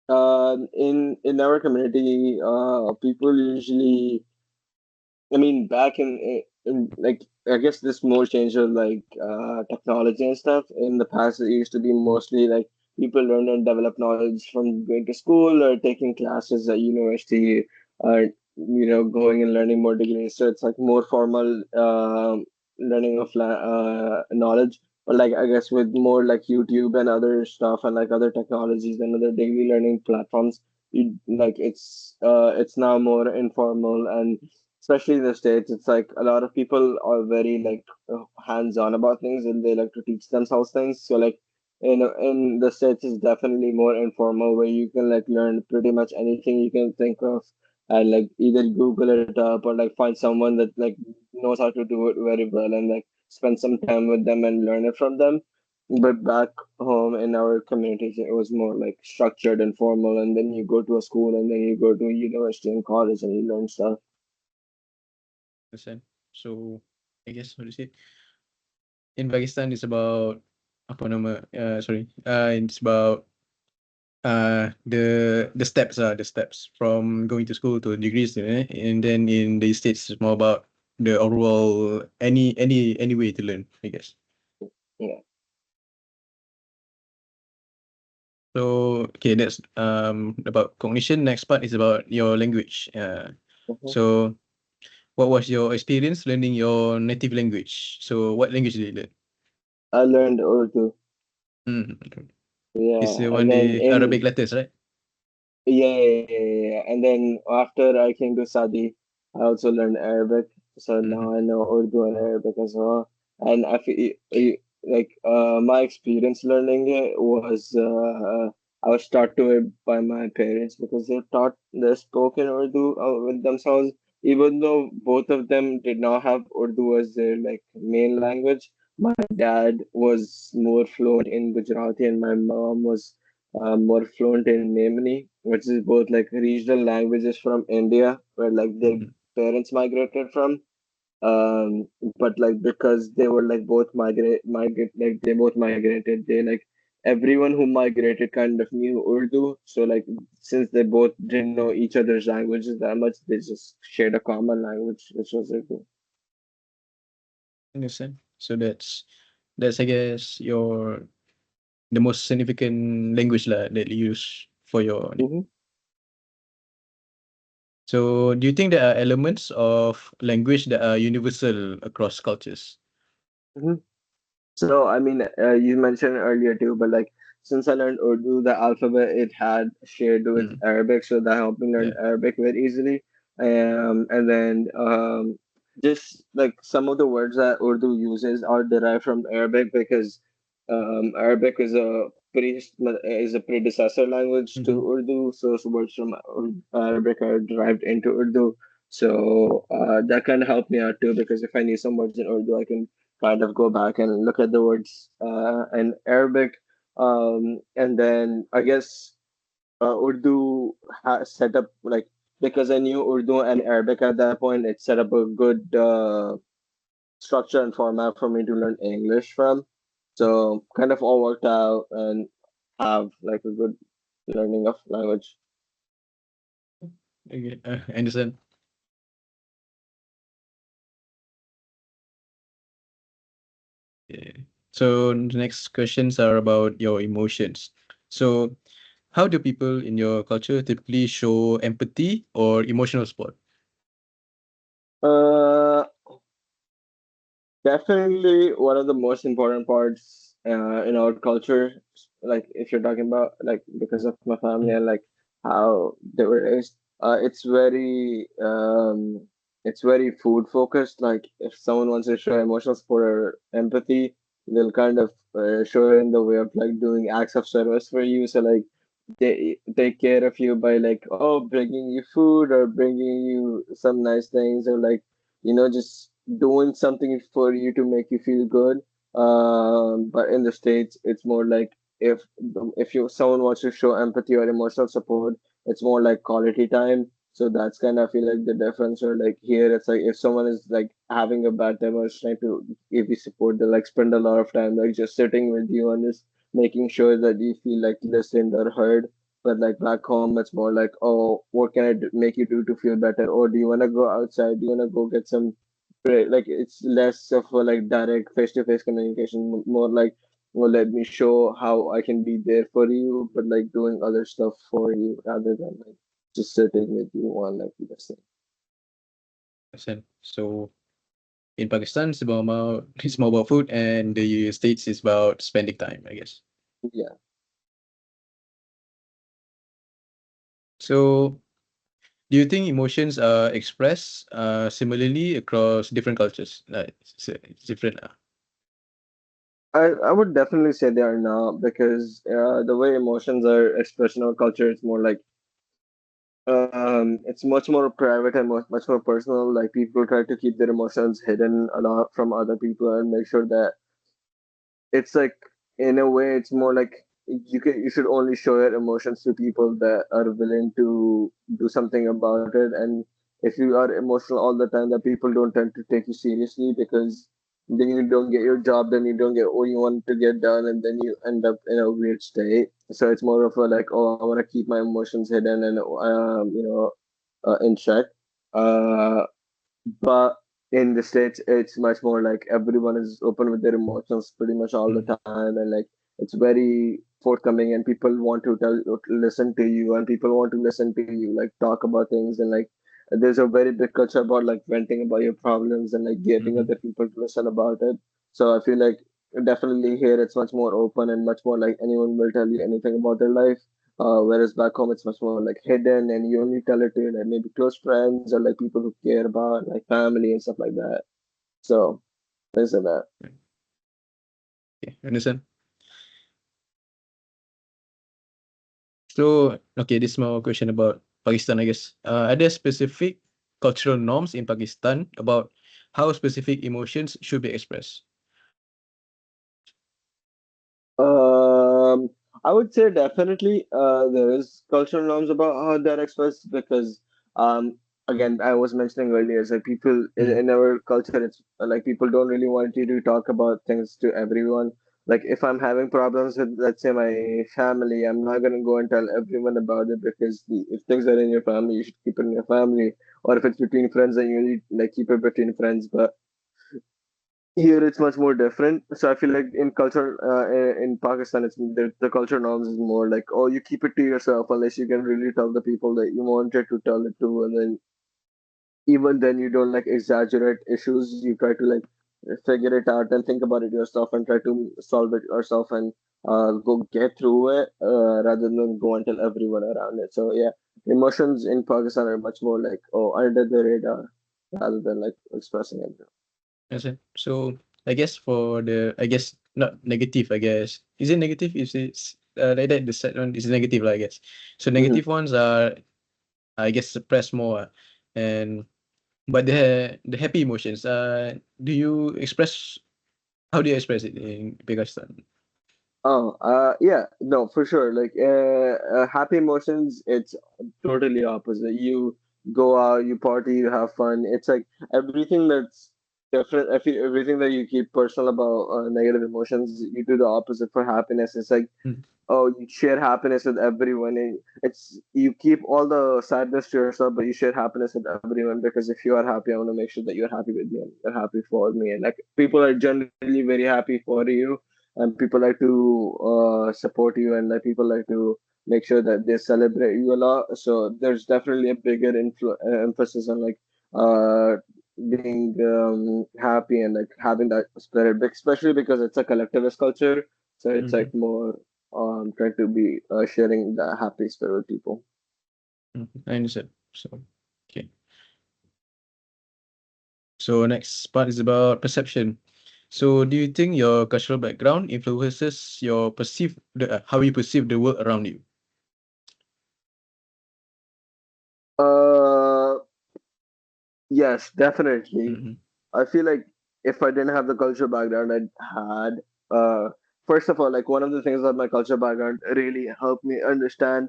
In our community, people usually, I mean, back in like I guess this more changed with like technology and stuff. In the past, it used to be mostly like people learn and develop knowledge from going to school or taking classes at university, or going and learning more degrees. So it's like more formal learning of knowledge. But like I guess with more like YouTube and other stuff and like other technologies and other degree learning platforms, like it's now more informal, and especially in the States, it's like a lot of people are very like hands-on about things and they like to teach themselves things. So like in the States, it's definitely more informal where you can like learn pretty much anything you can think of, and like either Google it up or like find someone that like knows how to do it very well and like spend some time with them and learn it from them. But back home in our communities, it was more like structured and formal, and then you go to a school and then you go to university and college and you learn stuff. Understand? So I guess what is it? In Pakistan, it's about apa nama? Sorry. It's about the steps from going to school to degrees, and then in the States, it's more about the overall any way to learn, I guess. Yeah. So okay, that's about cognition. Next part is about your language. Mhm. So what was your experience learning your native language? So what language did you learn? I learned Urdu. Mm. It's Yeah, the and one then the Arabic letters, right? yeah. And then after I came to Saudi, I also learned Arabic. So Mm-hmm. now I know Urdu and Arabic as well. And I feel like my experience learning it was I was taught to it by my parents because they spoke in Urdu with themselves. Even though both of them did not have Urdu as their like main language, my dad was more fluent in Gujarati and my mom was more fluent in Memani, which is both like regional languages from India, where like their Mm-hmm. parents migrated from. But like because they were like both migrate like they both migrated, they like everyone who migrated kind of knew Urdu. So like since they both didn't know each other's languages that much, they just shared a common language, which was Urdu. Understand. So that's I guess your the most significant language lah that you use for your. Hmm. So do you think there are elements of language that are universal across cultures? So, I mean, you mentioned earlier too, but like since I learned Urdu, the alphabet it had shared with Mm. Arabic, so that helped me learn Yeah. Arabic very easily. And then just like some of the words that Urdu uses are derived from Arabic because Arabic is a predecessor language to Mm-hmm. Urdu, so words from Arabic are derived into Urdu. So that kind of helped me out too, because if I need some words in Urdu, I can kind of go back and look at the words in Arabic. And then I guess Urdu has set up like, because I knew Urdu and Arabic at that point, it set up a good structure and format for me to learn English from. So kind of all worked out and have like a good learning of language. Okay, I understand. Yeah. So the next questions are about your emotions. So how do people in your culture typically show empathy or emotional support? Uh, Definitely one of the most important parts in our culture, like if you're talking about like because of my family Mm, and like how they were raised, it's very food focused. Like if someone wants to show emotional support or empathy, they'll kind of show it in the way of like doing acts of service for you. So like they take care of you by like, oh, bringing you food or bringing you some nice things, or like, just doing something for you to make you feel good. But in the States it's more like, if you someone wants to show empathy or emotional support, it's more like quality time. So that's kind of, I feel like, the difference. Or like here it's like, if someone is like having a bad time or is trying to give you support, they like spend a lot of time like just sitting with you and just making sure that you feel like listened or heard. But like back home, it's more like, oh, what can I make you do to feel better? Or do you want to go outside? Do you want to go get some break? Like it's less of a like direct face-to-face communication, more like, well, let me show how I can be there for you, but like doing other stuff for you rather than like just sitting with you on like listening. understand. So in Pakistan, it's more about food, and the States is about spending time, I guess. Yeah. So do you think emotions are expressed similarly across different cultures? Like it's different. I would definitely say they are not, because the way emotions are expressed in our culture, it's more like, it's much more private and much more personal. Like people try to keep their emotions hidden a lot from other people and make sure that it's like, in a way it's more like, you should only show your emotions to people that are willing to do something about it. And if you are emotional all the time, that people don't tend to take you seriously, because then you don't get your job, then you don't get what you want to get done, and then you end up in a weird state. So it's more of a like, oh, I want to keep my emotions hidden and in check. uh but in the States, it's much more like everyone is open with their emotions pretty much all the Mm, time, and like it's very forthcoming, and people want to listen to you, and people want to listen to you, like talk about things, and like there's a very big culture about like venting about your problems and like getting mhm. other people to listen about it. So I feel like definitely here it's much more open and much more like anyone will tell you anything about their life. Whereas back home, it's much more like hidden, and you only tell it to like maybe close friends or like people who care about like family and stuff like that. So things like that. Okay, understand. So, okay, this is more question about Pakistan, I guess. Are there specific cultural norms in Pakistan about how specific emotions should be expressed? Um, I would say definitely there is cultural norms about how they're expressed, because again, I was mentioning earlier, it's like people Mm, in our culture, it's like people don't really want you to talk about things to everyone. Like if I'm having problems with, let's say, my family, I'm not gonna go and tell everyone about it, because if things are in your family, you should keep it in your family. Or if it's between friends, then you need like keep it between friends. But here it's much more different. So I feel like in culture, in Pakistan, it's the culture norms is more like, oh, you keep it to yourself unless you can really tell the people that you wanted to tell it to, and then even then you don't like exaggerate issues. You try to like figure it out and think about it yourself and try to solve it yourself, and go get through it, rather than go and tell everyone around it. So yeah, emotions in Pakistan are much more like, oh, under the radar, rather than like expressing it. understand. So, I guess not negative, I guess. Is it negative? Is it's like that? The sad one is negative, lah, I guess. So Hmm. negative ones are, I guess, suppressed more, and but the happy emotions. Do you express? How do you express it in Pakistan? Oh, yeah, no, for sure. Like, happy emotions, it's totally opposite. You go out, you party, you have fun. It's like everything that's different. I feel everything that you keep personal about negative emotions, you do the opposite for happiness. It's like, Mm, oh, you share happiness with everyone, and it's you keep all the sadness to yourself, but you share happiness with everyone, because if you are happy, I want to make sure that you're happy with me and you're happy for me. And like, people are generally very happy for you, and people like to support you, and like people like to make sure that they celebrate you a lot. So there's definitely a bigger emphasis on like uh being happy and like having that spirit, especially because it's a collectivist culture. So it's like mhm, more trying to be sharing the happy spirit with people. I understand. So okay. So next part is about perception. So do you think your cultural background influences your how you perceive the world around you? Uh, yes, definitely. Mm-hmm. I feel like if I didn't have the cultural background I had, first of all, like one of the things that my cultural background really helped me understand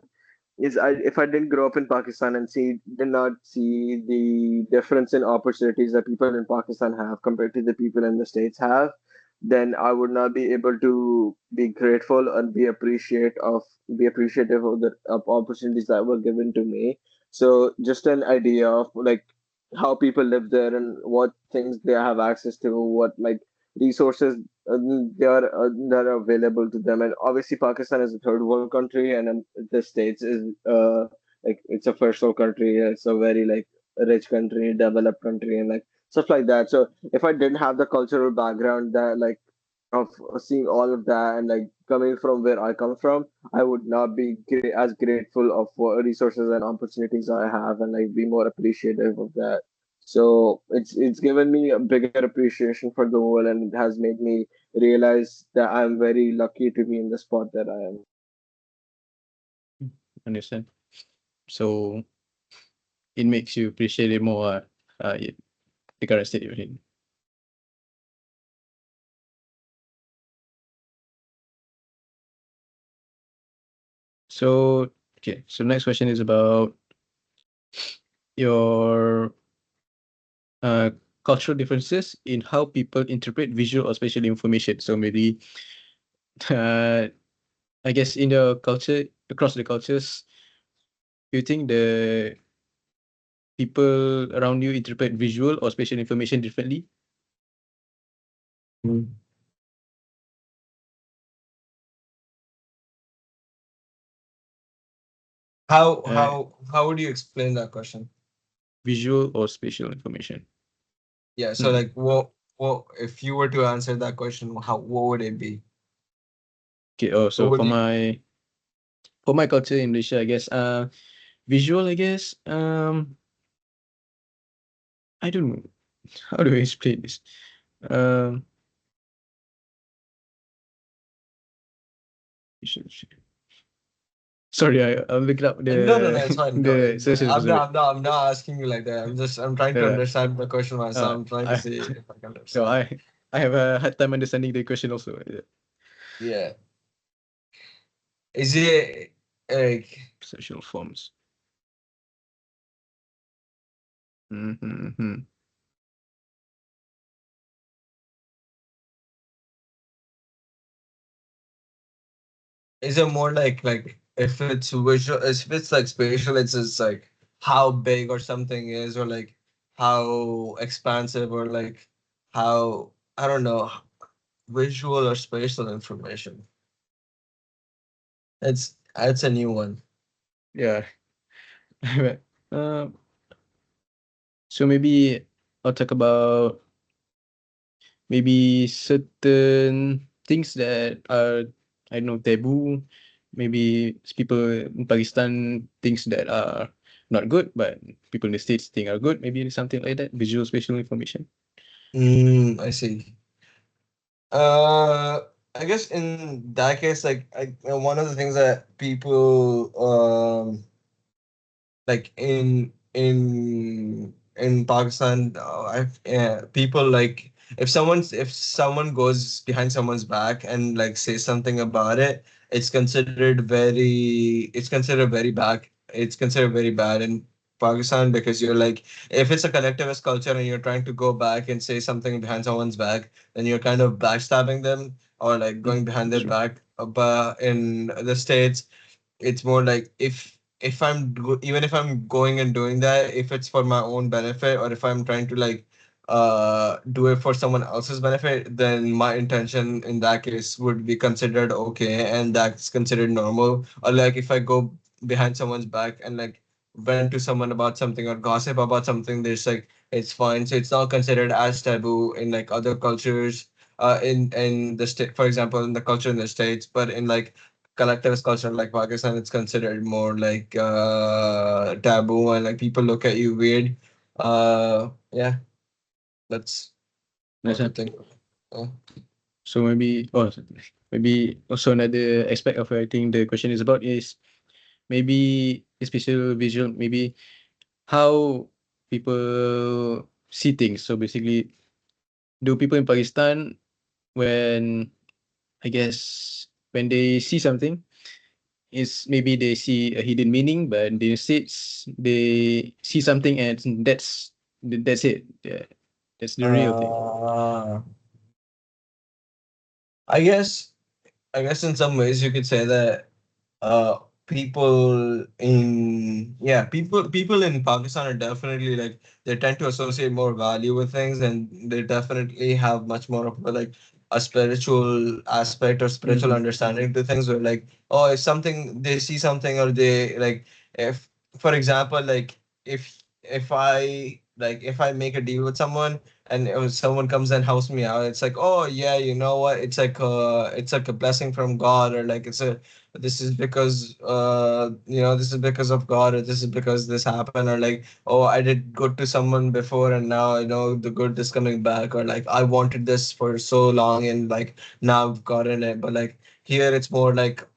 is if I didn't grow up in Pakistan and did not see the difference in opportunities that people in Pakistan have compared to the people in the States have, then I would not be able to be grateful and be appreciative of the of opportunities that were given to me. So just an idea of like how people live there and what things they have access to, what like resources that are available to them. And obviously, Pakistan is a third world country, and the States is like it's a first world country. It's a very like rich country, developed country, and like stuff like that. So if I didn't have the cultural background that like of seeing all of that and like coming from where I come from, I would not be as grateful of what resources and opportunities I have, and like be more appreciative of that. So it's given me a bigger appreciation for the world, and it has made me realize that I'm very lucky to be in the spot that I am. Understand. So it makes you appreciate it more, the current state you're in. So okay, so next question is about your uh, cultural differences in how people interpret visual or spatial information. So maybe uh, I guess in your culture, across the cultures, do you think the people around you interpret visual or spatial information differently? Mm. How Uh, how how would you explain that question? Visual or spatial information? Yeah, so Hmm. like what if you were to answer that question, how what would it be? Okay. Oh, What so would you for my culture in Malaysia, I guess visual. I guess I don't know how do I explain this. Um, visual- Sorry, I'll look it up no, the it's fine. No, the searches for it. I'm not asking you like that. I'm trying to Uh, understand the question myself. uh, I'm trying to I see if I can no, understand. I have a hard time understanding the question also. Yeah. Is it like Social forms. Mm-hmm. is it more like if it's visual, if it's like spatial, it's just like how big or something is, or like how expansive, or like how I don't know, visual or spatial information. It's a new one. Yeah. um, so maybe I'll talk about maybe certain things that are, I don't know, taboo. Maybe people in Pakistan thinks that are not good, but people in the States think are good. Maybe something like that. Visual spatial information. I see. I guess in that case, like one of the things that people like in Pakistan, people like if someone goes behind someone's back and like says something about it, it's considered very bad. It's considered very bad in Pakistan because you're like if it's a collectivist culture and you're trying to go back and say something behind someone's back, then you're kind of backstabbing them or like Mm, going behind their sure. back. But in the States it's more like even if I'm going and doing that, if it's for my own benefit or if I'm trying to like do it for someone else's benefit, then my intention in that case would be considered okay and that's considered normal. Or like if I go behind someone's back and like vent to someone about something or gossip about something, there's like it's fine. So it's not considered as taboo in like other cultures in the state, for example, in the culture in the States, but in like collectivist culture like Pakistan, it's considered more like taboo and like people look at you weird. Yeah, that's Nice what I one. think. Uh, So maybe also another aspect of I think the question is about is maybe a special visual, maybe how people see things. So basically, do people in Pakistan when I guess when they see something, is maybe they see a hidden meaning, but in the States they see something and that's it. Yeah, that's the real thing. uh, I guess I guess in some ways you could say that uh people in people in Pakistan are definitely like they tend to associate more value with things and they definitely have much more of a like a spiritual aspect or spiritual Mm-hmm. understanding to things where like oh if something they see something or they like if for example like if I make a deal with someone and if someone comes and helps me out it's like oh yeah you know what it's like a blessing from God or like it's a this is because this is because of God or this is because this happened or like oh I did good to someone before and now the good is coming back or like I wanted this for so long and like now I've gotten it but like here it's more like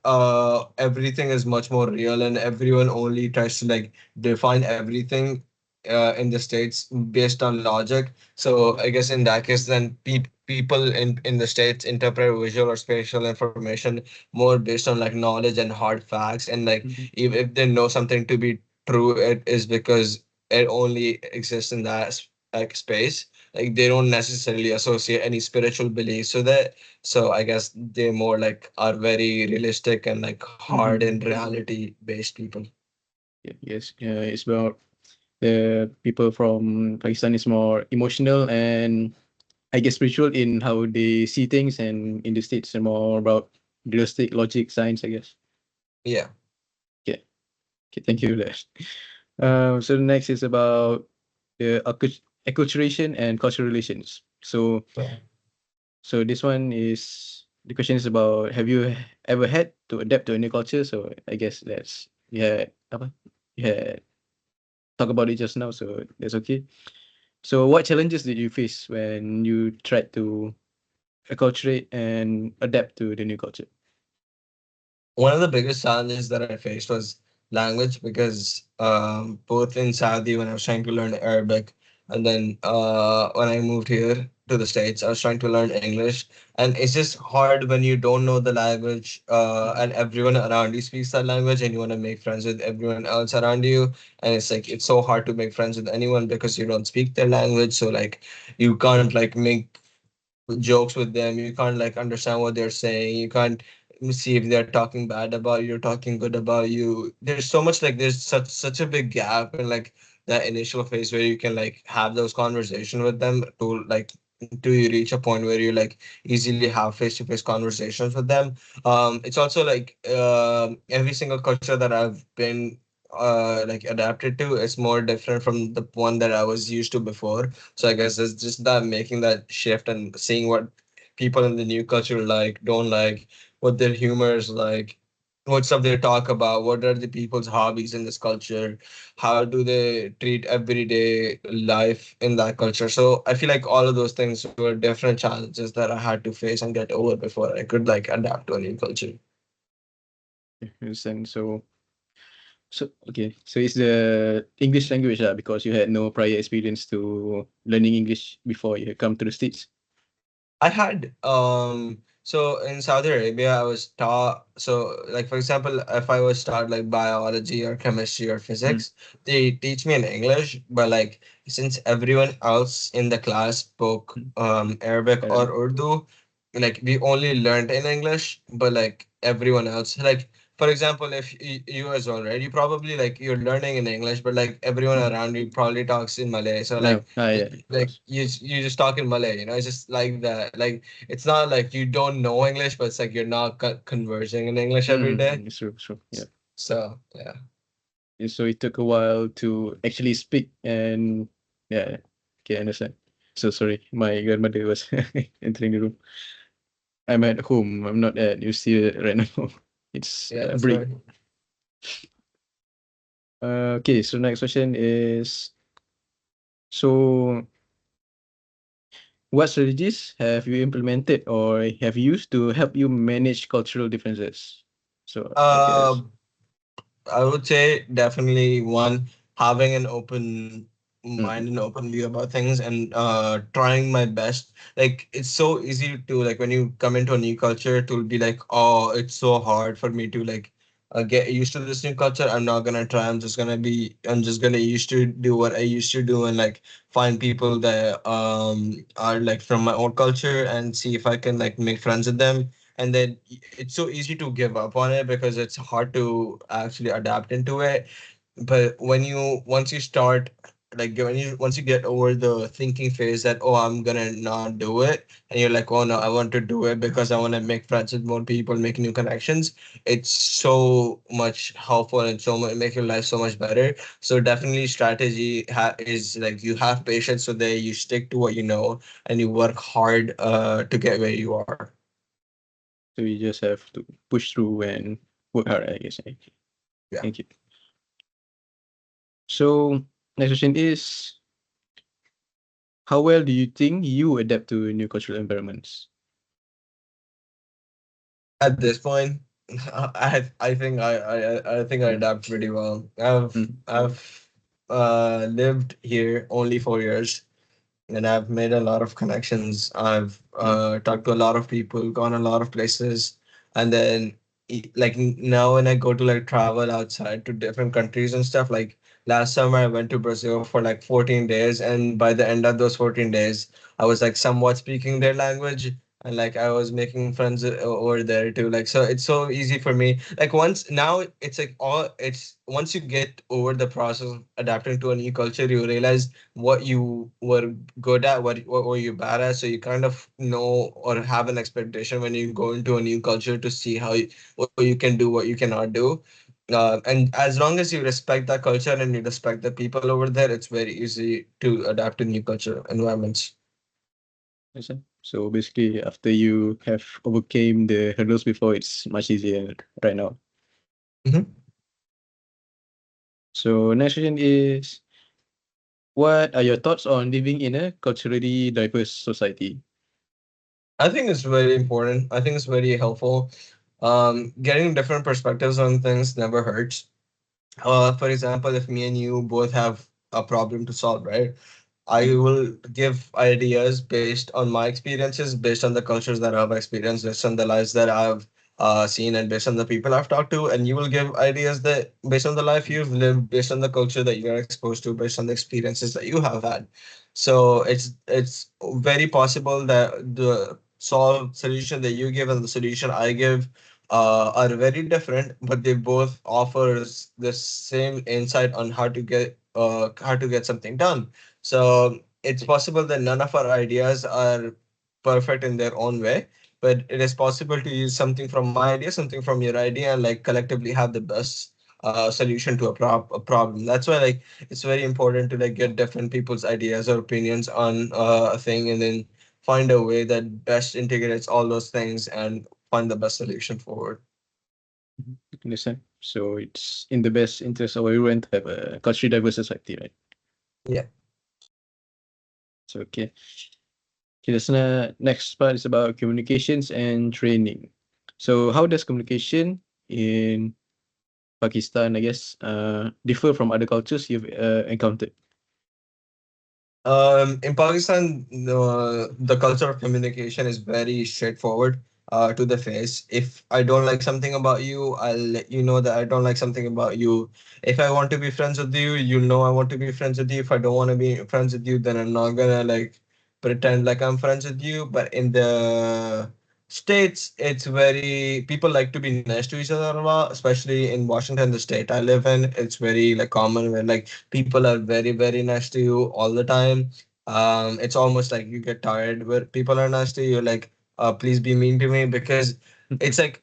everything is much more real and everyone only tries to like define everything in the States based on logic. So I guess in that case then people in the States interpret visual or spatial information more based on like knowledge and hard facts and like Mm-hmm. if they know something to be true it is because it only exists in that like space like they don't necessarily associate any spiritual beliefs with it so I guess they more like are very realistic and like hard Mm-hmm. and reality based people. Yes, it's about the people from Pakistan is more emotional and I guess spiritual in how they see things, and in the States are more about realistic logic, science, I guess. Yeah. Okay, okay, thank you for that. So the next is about the acculturation and cultural relations. So this one is the question is about have you ever had to adapt to a new culture? So I guess that's apa? Yeah, talk about it just now, so that's okay. So what challenges did you face when you tried to acculturate and adapt to the new culture? One of the biggest challenges that I faced was language because both in Saudi when I was trying to learn Arabic and then when I moved here to the States, I was trying to learn English. And it's just hard when you don't know the language Mhm. and everyone around you speaks that language and you want to make friends with everyone else around you. And it's like it's so hard to make friends with anyone because you don't speak their language. So like you can't like make jokes with them. You can't like understand what they're saying. You can't see if they're talking bad about you or talking good about you. There's so much like there's such a big gap in like that initial phase where you can like have those conversations with them to like do you reach a point where you like easily have face-to-face conversations with them. It's also like every single culture that I've been like adapted to is more different from the one that I was used to before. So I guess it's just that making that shift and seeing what people in the new culture like, don't like, what their humor is like. what stuff they talk about, what are the people's hobbies in this culture, how do they treat everyday life in that culture. So I feel like all of those things were different challenges that I had to face and get over before I could like adapt to a new culture. Understand. So okay. So it's the English language because you had no prior experience to learning English before you come to the States. I had so in Saudi Arabia I was taught, so like for example if I was taught like biology or chemistry or Mm. physics, they teach me in English, but like since everyone else in the class spoke Mm. Arabic or Arabic. Urdu, like we only learned in English, but like everyone else, like for example if you as well, right, you probably like you're learning in English, but like everyone Mm. around you probably talks in Malay, so No. like Yeah, of like course. you just talk in Malay, it's just like that. Like it's not like you don't know English, but it's like you're not conversing in English every day. It's true, true. Yeah. So yeah, And so it took a while to actually speak and yeah, okay, I understand. So sorry, my grandmother was entering the room. I'm at home. I'm not at UC right now. It's yeah, a that's right. break. Okay, so next question is so what strategies have you implemented or have used to help you manage cultural differences? So I Uh, guess. I would say definitely one, having an open Mm, mind and open view about things, and trying my best. Like it's so easy to like when you come into a new culture to be like, oh, it's so hard for me to like get used to this new culture. I'm not gonna try. I'm just gonna used to do what I used to do, and like find people that are like from my own culture and see if I can like make friends with them. And then it's so easy to give up on it because it's hard to actually adapt into it. But when you once you start like when you once you get over the thinking phase that, oh, I'm gonna not do it, and you're like, oh no, I want to do it because I want to make friends with more people, make new connections, it's so much helpful and so much make your life so much better. So definitely strategy is like you have patience so that you stick to what you know and you work hard to get where you are. so you just have to push through and work hard, I guess. Okay. Yeah. Thank you. So next question is how well do you think you adapt to new cultural environments? At this point, I think I Mm, adapt pretty well. I've lived here only 4 years, and I've made a lot of connections. I've mm, talked to a lot of people, gone a lot of places, and then like now when I go to like travel outside to different countries and stuff, like last summer I went to Brazil for like 14 days, and by the end of those 14 days, I was like somewhat speaking their language. And like I was making friends over there too. Like so, it's so easy for me. Like once now, it's like all it's once you get over the process of adapting to a new culture, you realize what you were good at, what were you bad at. So you kind of know or have an expectation when you go into a new culture to see what you can do, what you cannot do. And as long as you respect that culture and you respect the people over there, it's very easy to adapt to new culture environments. understand. So basically, after you have overcame the hurdles before, it's much easier right now. Mhm. So next question is, what are your thoughts on living in a culturally diverse society? I think it's very important. I think it's very helpful. Getting different perspectives on things never hurts. For example, if me and you both have a problem to solve, right? I Mm, will give ideas based on my experiences, based on the cultures that I've experienced, based on the lives that I've seen, and based on the people I've talked to. And you will give ideas that based on the life you've lived, based on the culture that you're exposed to, based on the experiences that you have had. So it's very possible that the solve solution that you give and the solution I give are very different, but they both offers the same insight on how to get something done. So it's possible that none of our ideas are perfect in their own way, but it is possible to use something from my idea, something from your idea, and like collectively have the best solution to a problem. That's why like it's very important to like get different people's ideas or opinions on a thing, and then find a way that best integrates all those things and find the best solution forward. mhm. understand. So it's in the best interest of everyone to have a culturally diverse society, right? Yeah. So okay. Okay, this next part is about communications and training. So how does communication in Pakistan, I guess, differ from other cultures you've encountered? In Pakistan, the culture of communication is very straightforward, to the face. If I don't like something about you, I'll let you know that I don't like something about you. If I want to be friends with you, you know I want to be friends with you. If I don't want to be friends with you, then I'm not gonna like pretend like I'm friends with you. But in the States, it's very people like to be nice to each other a lot, especially in Washington, the state I live in. It's very like common where like people are very very nice to you all the time. It's almost like you get tired where people are nice to you, like, please be mean to me, because it's like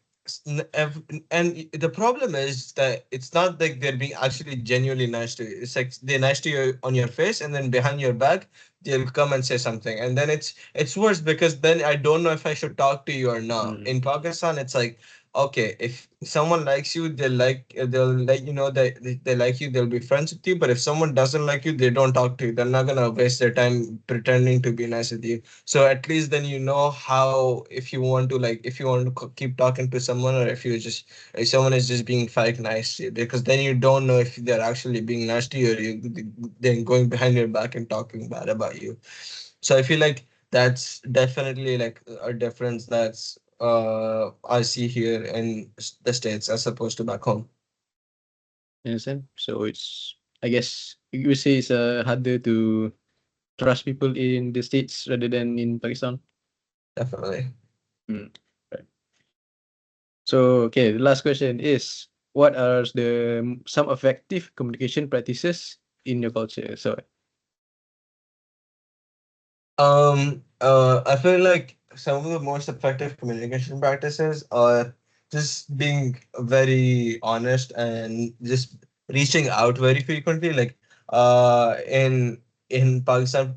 and the problem is that it's not like they're being actually genuinely nice to you. It's like they're nice to you on your face, and then behind your back they'll come and say something, and then it's worse because then I don't know if I should talk to you or not. Mm. In Pakistan, it's like, okay, if someone likes you, they'll let you know that they like you, they'll be friends with you. But if someone doesn't like you, they don't talk to you. They're not gonna waste their time pretending to be nice with you. So at least then you know how, if you want to like, if you want to keep talking to someone, or if someone is just being fake nice to you, because then you don't know if they're actually being nice to you, or then going behind your back and talking bad about you. So I feel like that's definitely like a difference that's I see here in the States as opposed to back home. You understand? So it's, I guess, you would say it's harder to trust people in the States rather than in Pakistan. Definitely. Mm. Right. So, okay, the last question is, what are some effective communication practices in your culture? So, I feel like some of the most effective communication practices are just being very honest and just reaching out very frequently. Like, in Pakistan,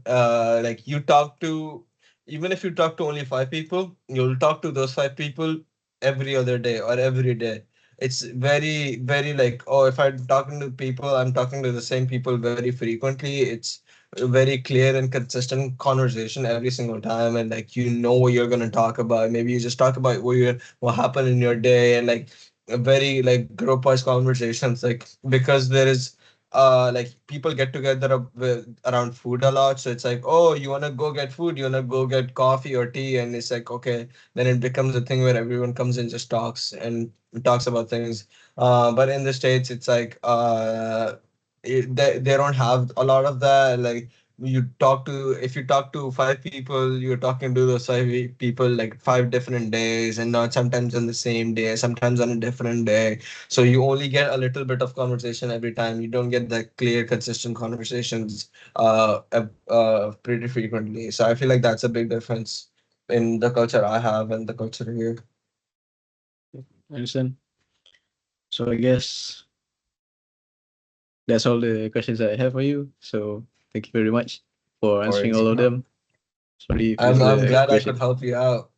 like you talk to, even if you talk to only five people, you'll talk to those five people every other day or every day. It's very, very like, oh, if I'm talking to people, I'm talking to the same people very frequently. It's a very clear and consistent conversation every single time, and like you know what you're gonna talk about. Maybe you just talk about what happened in your day, and like a very like group wise conversations, like because there is like people get together around food a lot. So it's like, oh, you want to go get food, you want to go get coffee or tea, and it's like, okay, then it becomes a thing where everyone comes and just talks about things. But in the States, it's like they don't have a lot of that. Like if you talk to five people, you're talking to those five people like 5 different days, and not sometimes on the same day, sometimes on a different day. So you only get a little bit of conversation every time. You don't get the clear consistent conversations pretty frequently. So I feel like that's a big difference in the culture I have and the culture here. I understand. So, I guess that's all the questions I have for you. So, thank you very much for Or answering all of them. Sorry if this is I'm a glad I could question. help you out.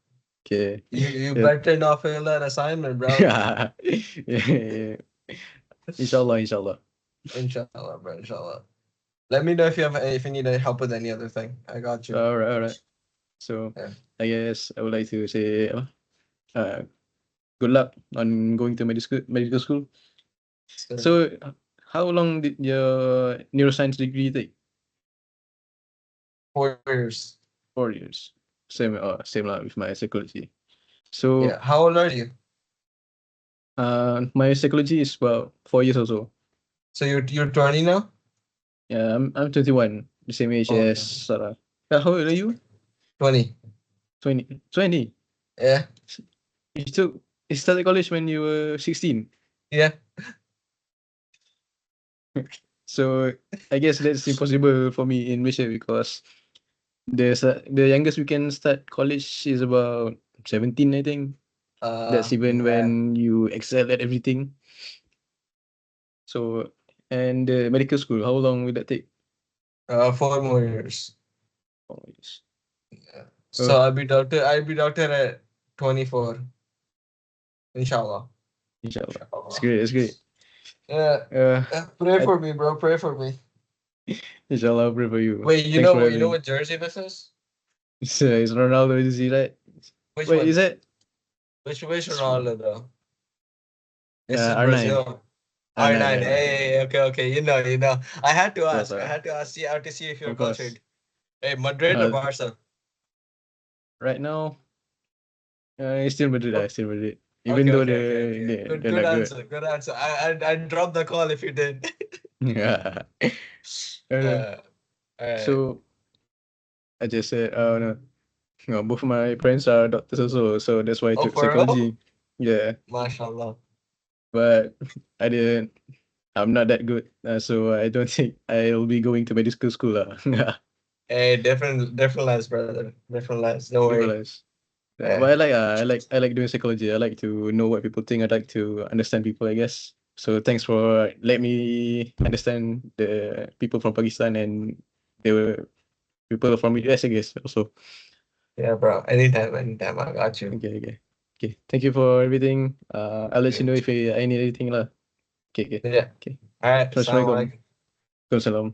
Okay. You Yeah. better not fail that assignment, bro. Yeah. Yeah. Inshallah, inshallah. Inshallah, bro. Inshallah. Let me know if you need any help with any other thing. I got you. All right, all right. So, Yeah. I guess I would like to say, uh, good luck on going to medical school. So, So, how long did your neuroscience degree take? 4 years. 4 years. Same lah with my psychology. Yeah. So, How old are you? my psychology is about 4 years also. So you're 20 now? Yeah, I'm 21, the same age Oh, as okay. Sarah. How old are you? 20. 20. 20. Yeah. You still you started college when you were 16. Yeah. So I guess that's impossible for me in Malaysia because the youngest we can start college is about 17, I think. That's even Yeah. when you excel at everything. So, and the medical school, how long will that take? 4 more years. Oh, yes. Yeah. So Oh, I'll be doctor at 24. Inshallah. Inshallah. It's Allah. great. It's great. Yeah. Uh, Pray I, for me, bro. Pray for me. inshallah, I'll pray for you. Wait, Thanks for you know having. what jersey this is? It's Ronaldo, is he right? Which Wait, one? is it? Which It's, Ronaldo though? This is R9. Brazil. R9, R9. R9. Hey, okay, okay. You know. I had to Of course, ask. I had to ask. See, I have to see if you're of course. cultured. Hey, Madrid or Uh, Barca? right now, it's still Madrid. Oh, Still Madrid. Even okay, though okay, okay, okay. they're Good not good. answer. Good answer. I'd drop the call if you did. Yeah. Uh, uh, alright. so I just said, no, no, both of my friends are doctors also, so that's why I Oh, took for real? psychology. Yeah, MashaAllah. but I didn't. I'm not that good, so I don't think I'll be going to medical school. Hey, different lives, brother. Different lives. Don't worry. Realize. Yeah. But I like doing psychology. I like to know what people think. I like to understand people, I guess. So thanks for let me understand the people from Pakistan and the people from US, I guess. Also, Yeah, bro. Anytime, anytime. I got you. okay, okay, okay. Thank you for everything. I'll let you know if I need anything lah. Okay, okay, Yeah. okay. All right. Assalamualaikum. Assalamualaikum. Waalaikumsalam.